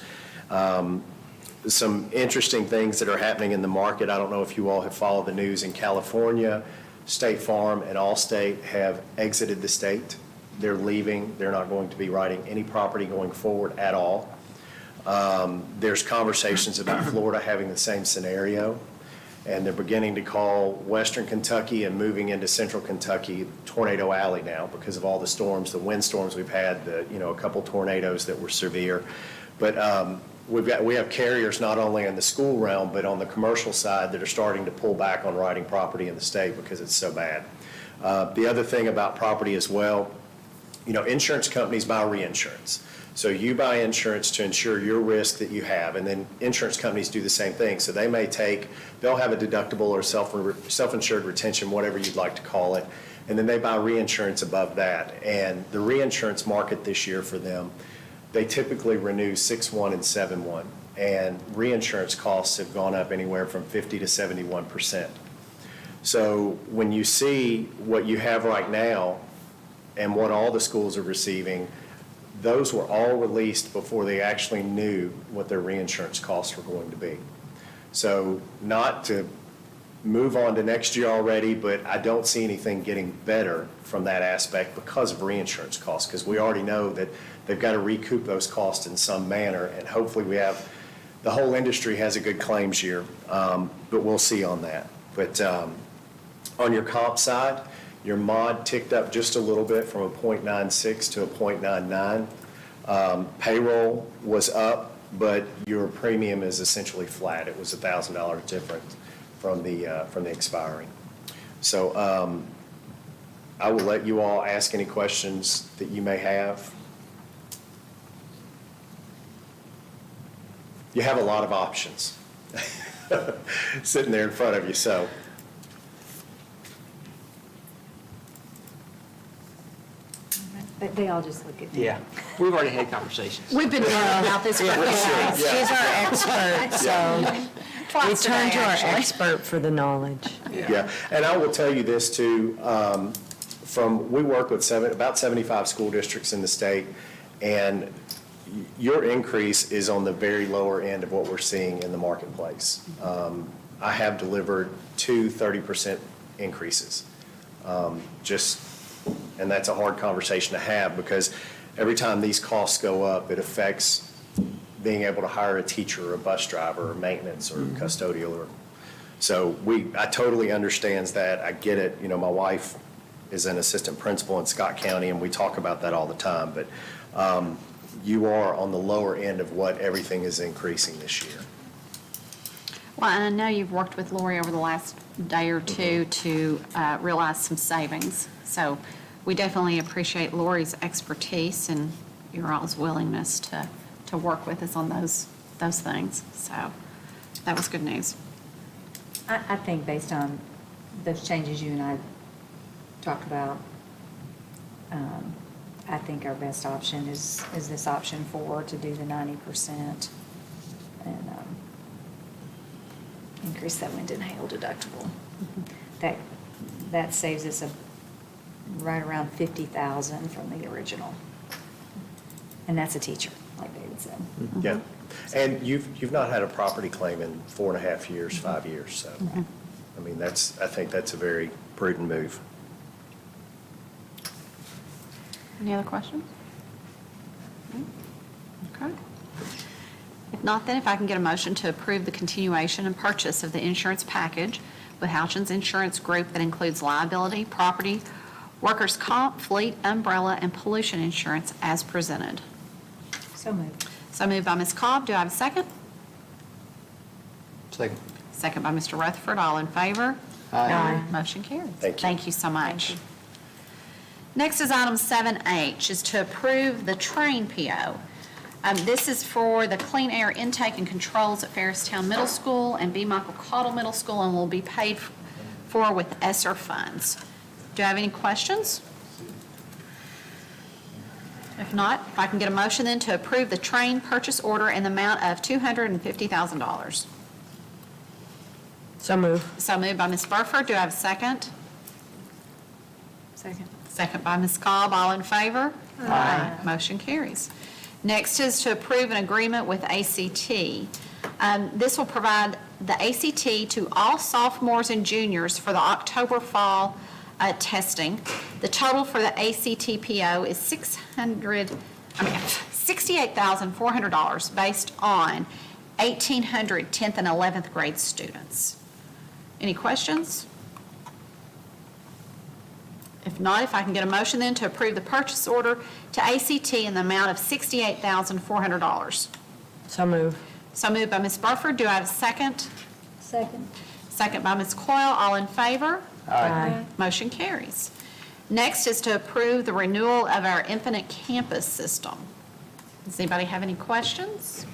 Some interesting things that are happening in the market. I don't know if you all have followed the news in California. State Farm and Allstate have exited the state. They're leaving. They're not going to be writing any property going forward at all. There's conversations about Florida having the same scenario, and they're beginning to call Western Kentucky and moving into Central Kentucky Tornado Alley now because of all the storms, the windstorms we've had, a couple tornadoes that were severe. But we have carriers not only in the school realm, but on the commercial side that are starting to pull back on writing property in the state because it's so bad. The other thing about property as well, insurance companies buy reinsurance. So you buy insurance to insure your risk that you have, and then insurance companies do the same thing. So they'll have a deductible or self-insured retention, whatever you'd like to call it, and then they buy reinsurance above that. And the reinsurance market this year for them, they typically renew 6/1 and 7/1, and reinsurance costs have gone up anywhere from 50 to 71%. So when you see what you have right now and what all the schools are receiving, those were all released before they actually knew what their reinsurance costs were going to be. So not to move on to next year already, but I don't see anything getting better from that aspect because of reinsurance costs, because we already know that they've got to recoup those costs in some manner, and hopefully the whole industry has a good claims year, but we'll see on that. But on your comp side, your mod ticked up just a little bit from a 0.96 to a 0.99. Payroll was up, but your premium is essentially flat. It was $1,000 different from the expiring. So I will let you all ask any questions that you may have. You have a lot of options sitting there in front of you, so. They all just look at me. Yeah, we've already had conversations. We've been learning about this for years. She's our expert, so we turn to our expert for the knowledge. Yeah, and I will tell you this too, we work with about 75 school districts in the state, and your increase is on the very lower end of what we're seeing in the marketplace. I have delivered 2 30% increases. And that's a hard conversation to have because every time these costs go up, it affects being able to hire a teacher or a bus driver or maintenance or custodial. So I totally understands that. I get it. You know, my wife is an assistant principal in Scott County, and we talk about that all the time. But you are on the lower end of what everything is increasing this year. Well, and I know you've worked with Lori over the last day or two to realize some savings. So we definitely appreciate Lori's expertise and your all's willingness to work with us on those things. So that was good news. I think based on those changes you and I talked about, I think our best option is this option 4 to do the 90% and increase that wind and hail deductible. That saves us right around $50,000 from the original. And that's a teacher, like David said. Yeah. And you've not had a property claim in 4.5 years, 5 years, so, I mean, I think that's a very prudent move. Any other questions? Okay. If not, then if I can get a motion to approve the continuation and purchase of the insurance package with Houchins Insurance Group that includes liability, property, workers' comp, fleet, umbrella, and pollution insurance as presented. So moved. So moved by Ms. Cobb. Do I have a second? Second. Second by Mr. Rutherford. All in favor? Aye. Motion carries. Thank you. Thank you so much. Next is item 7H, is to approve the train PO. This is for the clean air intake and controls at Ferristown Middle School and B. Michael Caudill Middle School, and will be paid for with ESSER funds. Do I have any questions? If not, if I can get a motion then to approve the train purchase order in the amount of $250,000. So move. So moved by Ms. Burford. Do I have a second? Second. Second by Ms. Cobb. All in favor? Aye. Motion carries. Next is to approve an agreement with ACT. This will provide the ACT to all sophomores and juniors for the October fall testing. The total for the ACT PO is $68,400 based on 1,800 10th and 11th grade students. Any questions? If not, if I can get a motion then to approve the purchase order to ACT in the amount of $68,400. So move. So moved by Ms. Burford. Do I have a second? Second. Second by Ms. Coyle. All in favor? Aye. Motion carries. Next is to approve the renewal of our Infinite Campus system. Does anybody have any questions?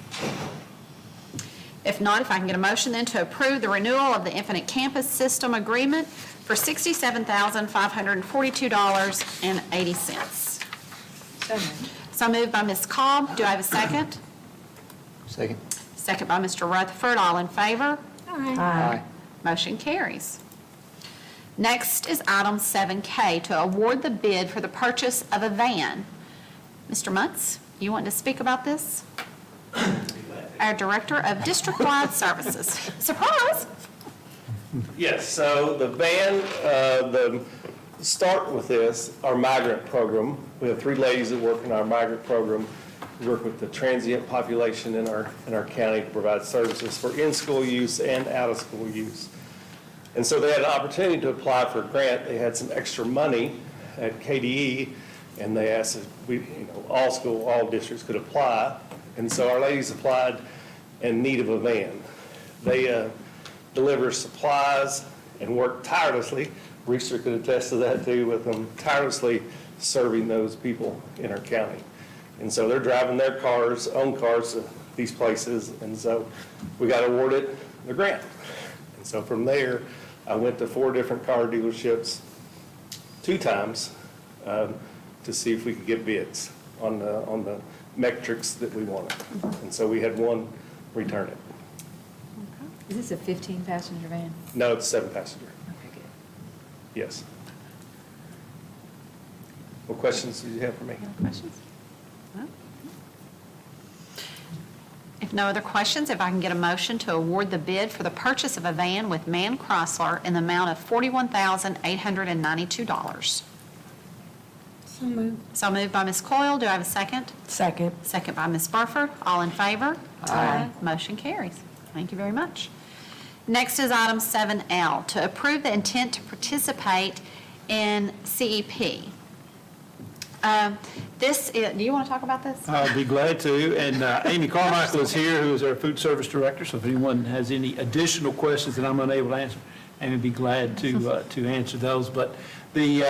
If not, if I can get a motion then to approve the renewal of the Infinite Campus system agreement for $67,542.80. So moved. So moved by Ms. Cobb. Do I have a second? Second. Second by Mr. Rutherford. All in favor? Aye. Motion carries. Next is item 7K, to award the bid for the purchase of a van. Mr. Muntz, you want to speak about this? Our Director of District-Wide Services. Surprise! Yes, so the van, start with this, our migrant program. We have 3 ladies that work in our migrant program. We work with the transient population in our county to provide services for in-school use and out-of-school use. And so they had an opportunity to apply for a grant. They had some extra money at KDE, and they asked if all districts could apply. And so our ladies applied in need of a van. They deliver supplies and work tirelessly. Reeser could attest to that too, with them tirelessly serving those people in our county. And so they're driving their own cars to these places, and so we got awarded the grant. And so from there, I went to 4 different car dealerships 2 times to see if we could get bids on the metrics that we wanted. And so we had one return it. Is this a 15-passenger van? No, it's 7-passenger. Okay, good. Yes. What questions do you have for me? Any questions? No? If no other questions, if I can get a motion to award the bid for the purchase of a van with Man Chrysler in the amount of $41,892. So moved. So moved by Ms. Coyle. Do I have a second? Second. Second by Ms. Burford. All in favor? Aye. Motion carries. Thank you very much. Next is item 7L, to approve the intent to participate in CEP. Do you want to talk about this? I'll be glad to. And Amy Carmichael is here, who is our food service director. So if anyone has any additional questions that I'm unable to answer, Amy would be glad to answer those. But the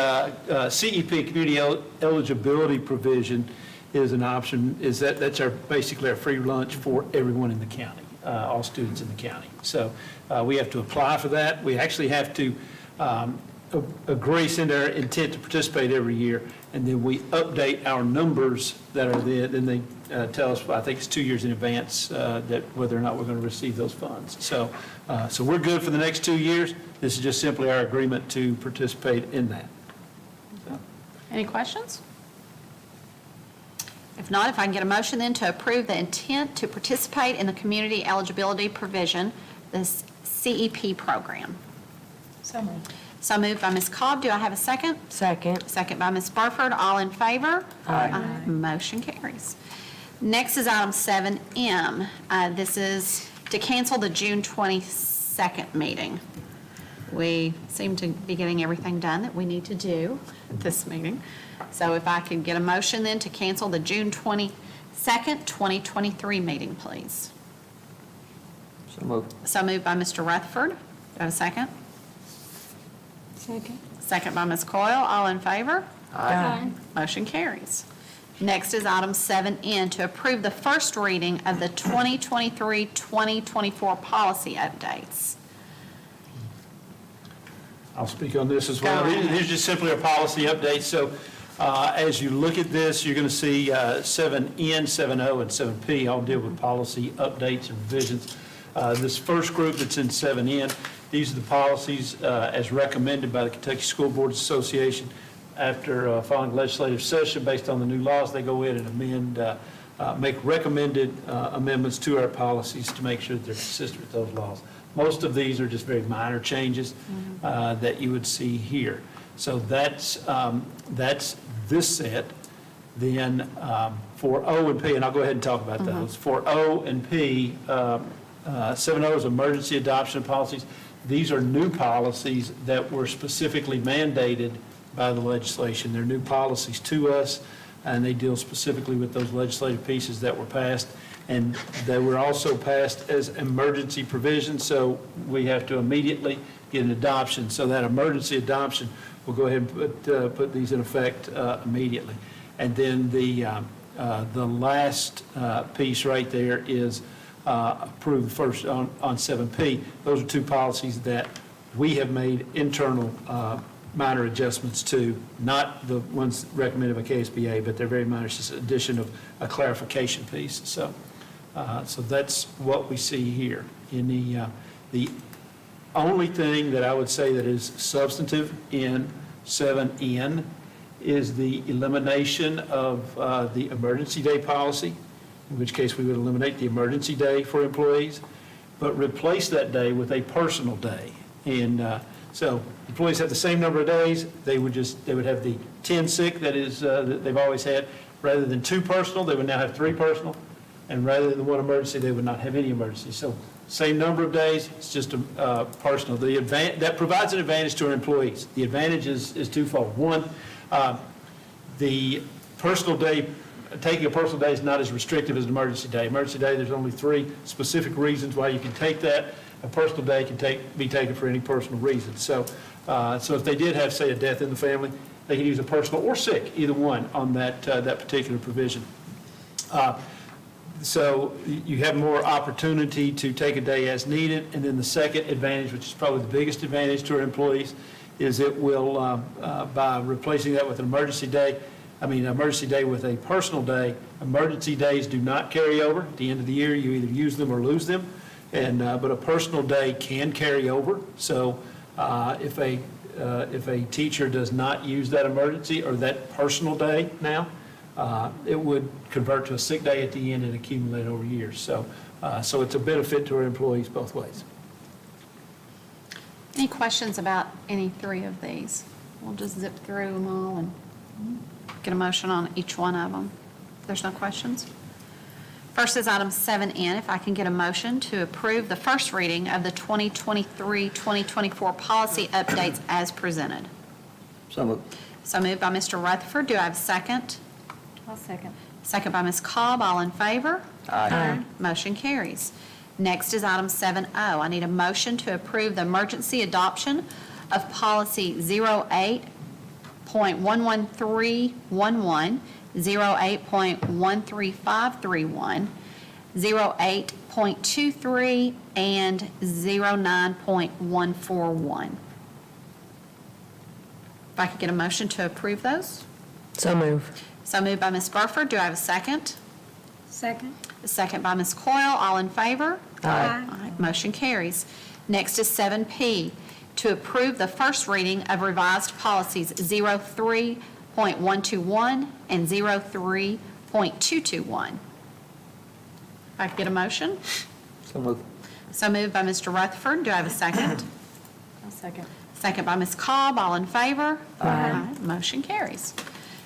CEP, community eligibility provision, is an option. That's basically our free lunch for everyone in the county, all students in the county. So we have to apply for that. We actually have to agree, send our intent to participate every year, and then we update our numbers that are there. Then they tell us, I think it's 2 years in advance, that whether or not we're going to receive those funds. So we're good for the next 2 years. This is just simply our agreement to participate in that. Any questions? If not, if I can get a motion then to approve the intent to participate in the community eligibility provision, this CEP program. So moved. So moved by Ms. Cobb. Do I have a second? Second. Second by Ms. Burford. All in favor? Aye. Motion carries. Next is item 7M. This is to cancel the June 22nd meeting. We seem to be getting everything done that we need to do at this meeting. So if I could get a motion then to cancel the June 22nd, 2023 meeting, please. So moved. So moved by Mr. Rutherford. Do I have a second? Second. Second by Ms. Coyle. All in favor? Aye. Motion carries. Next is item 7N, to approve the first reading of the 2023-2024 policy updates. I'll speak on this as well. Go ahead. These are just simply our policy updates. So as you look at this, you're going to see 7N, 7O, and 7P all deal with policy updates and revisions. This first group that's in 7N, these are the policies as recommended by the Kentucky School Boards Association. After following legislative session based on the new laws, they go in and amend, make recommended amendments to our policies to make sure that they're consistent with those laws. Most of these are just very minor changes that you would see here. So that's this set. Then for O and P, and I'll go ahead and talk about those. For O and P, 7O is emergency adoption policies. These are new policies that were specifically mandated by the legislation. They're new policies to us, and they deal specifically with those legislative pieces that were passed. And they were also passed as emergency provisions, so we have to immediately get an adoption. So that emergency adoption, we'll go ahead and put these in effect immediately. And then the last piece right there is approved first on 7P. Those are two policies that we have made internal minor adjustments to, not the ones recommended by KSBA, but they're very minor. It's just an addition of a clarification piece. So that's what we see here. In the only thing that I would say that is substantive in 7N is the elimination of the emergency day policy, in which case we would eliminate the emergency day for employees, but replace that day with a personal day. And so employees have the same number of days. They would have the 10 sick that they've always had. Rather than 2 personal, they would now have 3 personal. And rather than 1 emergency, they would not have any emergency. So same number of days, it's just a personal. That provides an advantage to our employees. The advantage is twofold. One, the personal day, taking a personal day is not as restrictive as an emergency day. Emergency day, there's only 3 specific reasons why you can take that. A personal day can be taken for any personal reason. So if they did have, say, a death in the family, they can use a personal or sick, either one, on that particular provision. So you have more opportunity to take a day as needed. And then the second advantage, which is probably the biggest advantage to our employees, is it will, by replacing that with an emergency day with a personal day, emergency days do not carry over. At the end of the year, you either use them or lose them. But a personal day can carry over. So if a teacher does not use that emergency or that personal day now, it would convert to a sick day at the end and accumulate over years. So So it's a benefit to our employees both ways. Any questions about any three of these? We'll just zip through them all and get a motion on each one of them. If there's no questions. First is item 7N, if I can get a motion to approve the first reading of the 2023-2024 policy updates as presented. So moved. So moved by Mr. Rutherford. Do I have a second? I'll second. Second by Ms. Cobb. All in favor? Aye. Motion carries. Next is item 7O. I need a motion to approve the emergency adoption of policy 08.11311, 08.13531, 08.23, and 09.141. If I could get a motion to approve those? So move. So moved by Ms. Burford. Do I have a second? Second. A second by Ms. Coyle. All in favor? Aye. Aye. Motion carries. Next is 7P, to approve the first reading of revised policies 03.121 and 03.221. If I could get a motion? So moved. So moved by Mr. Rutherford. Do I have a second? I'll second. Second by Ms. Cobb. All in favor? Aye. Motion carries.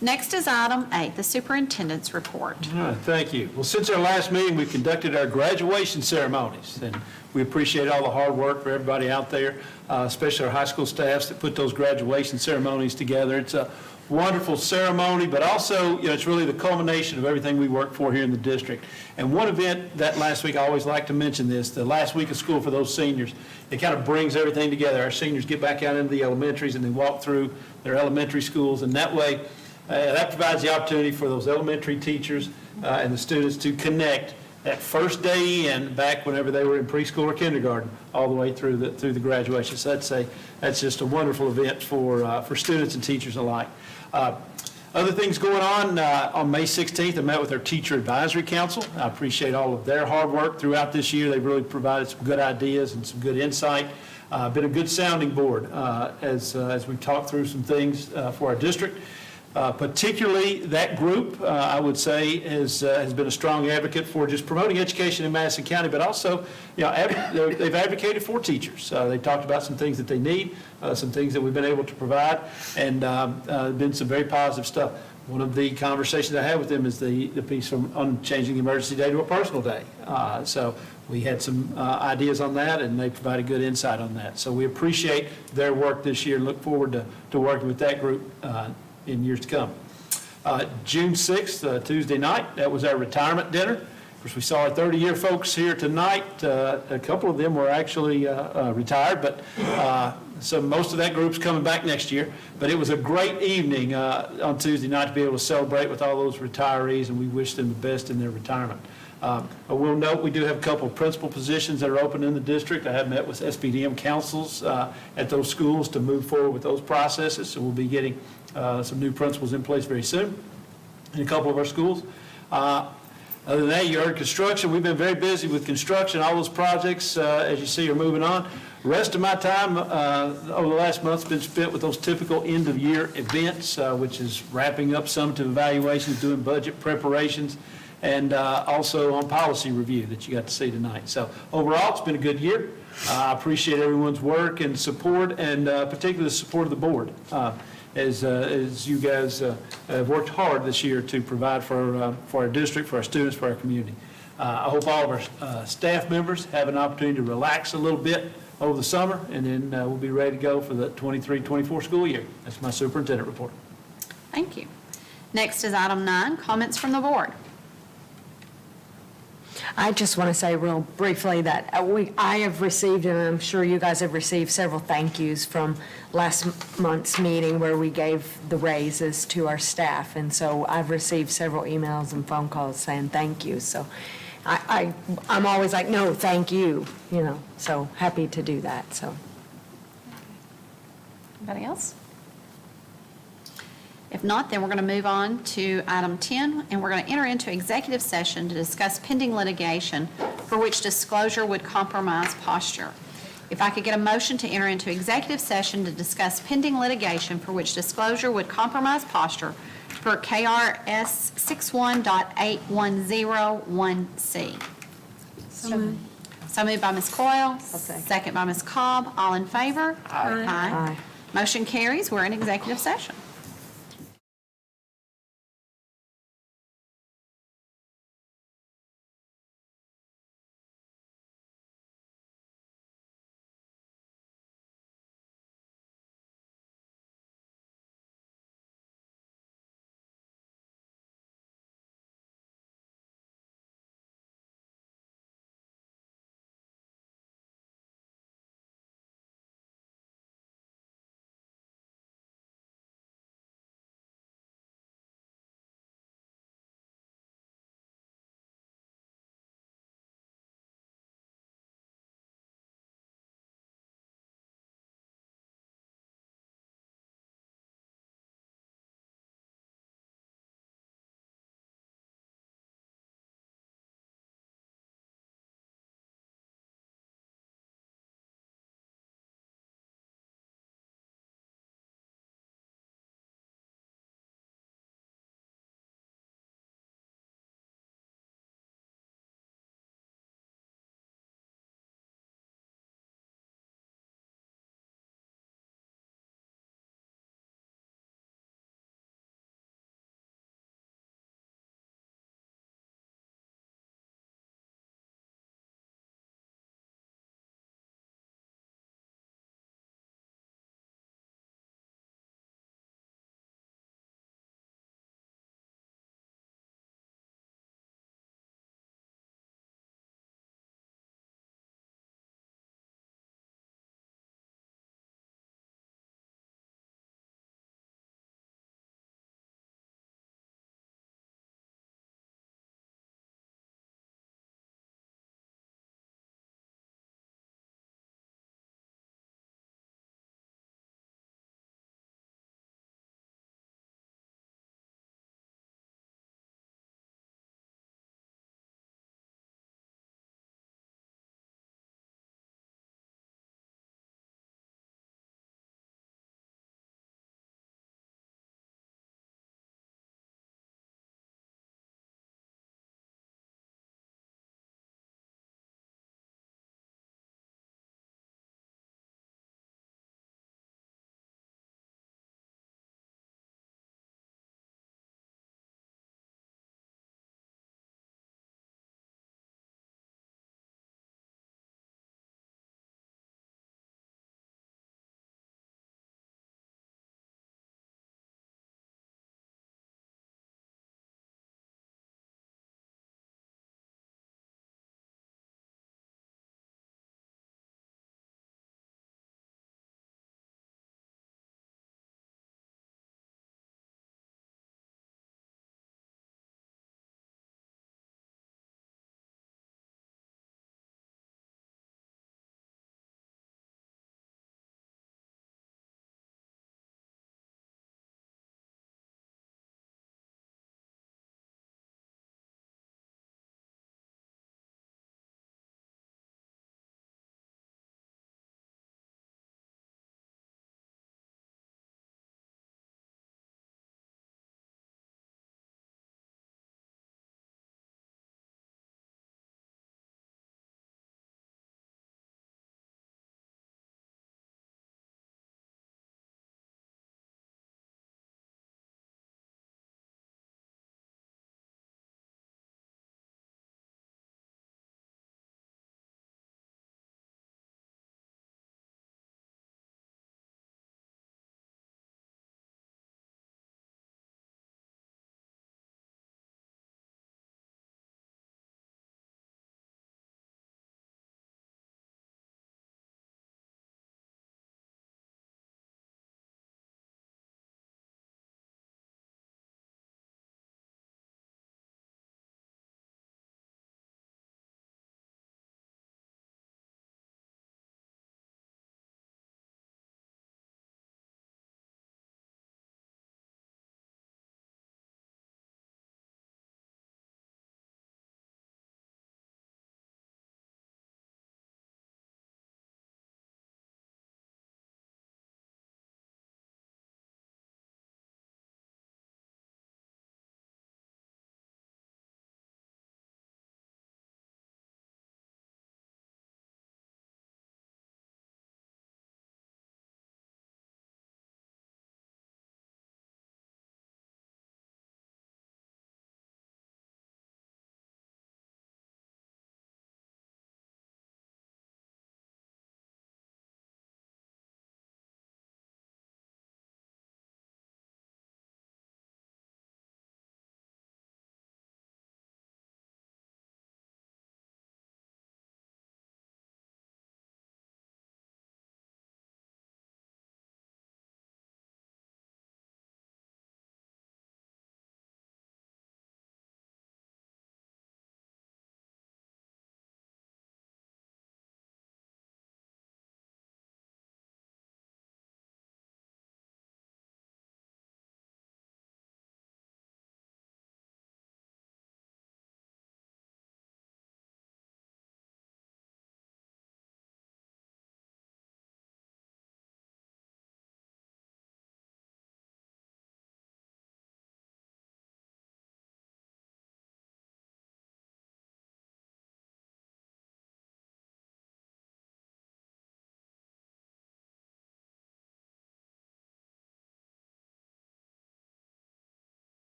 Next is item 8, the superintendent's report. All right, thank you. Well, since our last meeting, we conducted our graduation ceremonies, and we appreciate all the hard work for everybody out there, especially our high school staffs that put those graduation ceremonies together. It's a wonderful ceremony, but also, it's really the culmination of everything we work for here in the district. And one event that last week, I always like to mention this, the last week of school for those seniors, it kind of brings everything together. Our seniors get back out into the elementaries and they walk through their elementary schools, and that way, that provides the opportunity for those elementary teachers and the students to connect that first day in, back whenever they were in preschool or kindergarten, all the way through the graduation. So that's just a wonderful event for students and teachers alike. Other things going on May 16th, I met with our Teacher Advisory Council. I appreciate all of their hard work throughout this year. They've really provided some good ideas and some good insight. Been a good sounding board as we talked through some things for our district. Particularly that group, I would say, has been a strong advocate for just promoting education in Madison County, but also, they've advocated for teachers. They talked about some things that they need, some things that we've been able to provide, and been some very positive stuff. One of the conversations I had with them is the piece on changing the emergency day to a personal day. So we had some ideas on that, and they provided good insight on that. So we appreciate their work this year and look forward to working with that group in years to come. June 6th, Tuesday night, that was our retirement dinner. Of course, we saw our 30-year folks here tonight. A couple of them were actually retired, but most of that group's coming back next year. But it was a great evening on Tuesday night to be able to celebrate with all those retirees, and we wish them the best in their retirement. I will note we do have a couple of principal positions that are open in the district. I have met with SPDM councils at those schools to move forward with those processes, so we'll be getting some new principals in place very soon in a couple of our schools. Other than that, you heard construction. We've been very busy with construction. All those projects, as you see, are moving on. The rest of my time over the last month has been spent with those typical end-of-year events, which is wrapping up summative evaluations, doing budget preparations, and also on policy review that you got to see tonight. So overall, it's been a good year. I appreciate everyone's work and support, and particularly the support of the board. As you guys have worked hard this year to provide for our district, for our students, for our community. I hope all of our staff members have an opportunity to relax a little bit over the summer, and then we'll be ready to go for the 23-24 school year. That's my superintendent report. Thank you. Next is item 9, comments from the board. I just want to say real briefly that I have received, and I'm sure you guys have received, several thank yous from last month's meeting where we gave the raises to our staff. And so I've received several emails and phone calls saying thank you. So I'm always like, no, thank you, so happy to do that. So. Anybody else? If not, then we're going to move on to item 10, and we're going to enter into executive session to discuss pending litigation for which disclosure would compromise posture. If I could get a motion to enter into executive session to discuss pending litigation for which disclosure would compromise posture per KRS 61.8101C. So moved by Ms. Coyle, second by Ms. Cobb. All in favor? Aye. Motion carries. We're in executive session.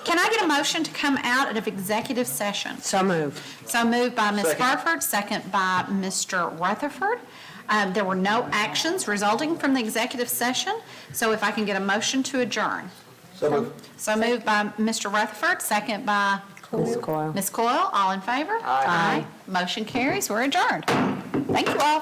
Can I get a motion to come out of executive session? So moved. So moved by Ms. Second. Barford, second by Mr. Rutherford. There were no actions resulting from the executive session, so if I can get a motion to adjourn. So moved. So moved by Mr. Rutherford, second by Ms. Coyle. Ms. Coyle. All in favor? Aye. Motion carries. We're adjourned. Thank you all.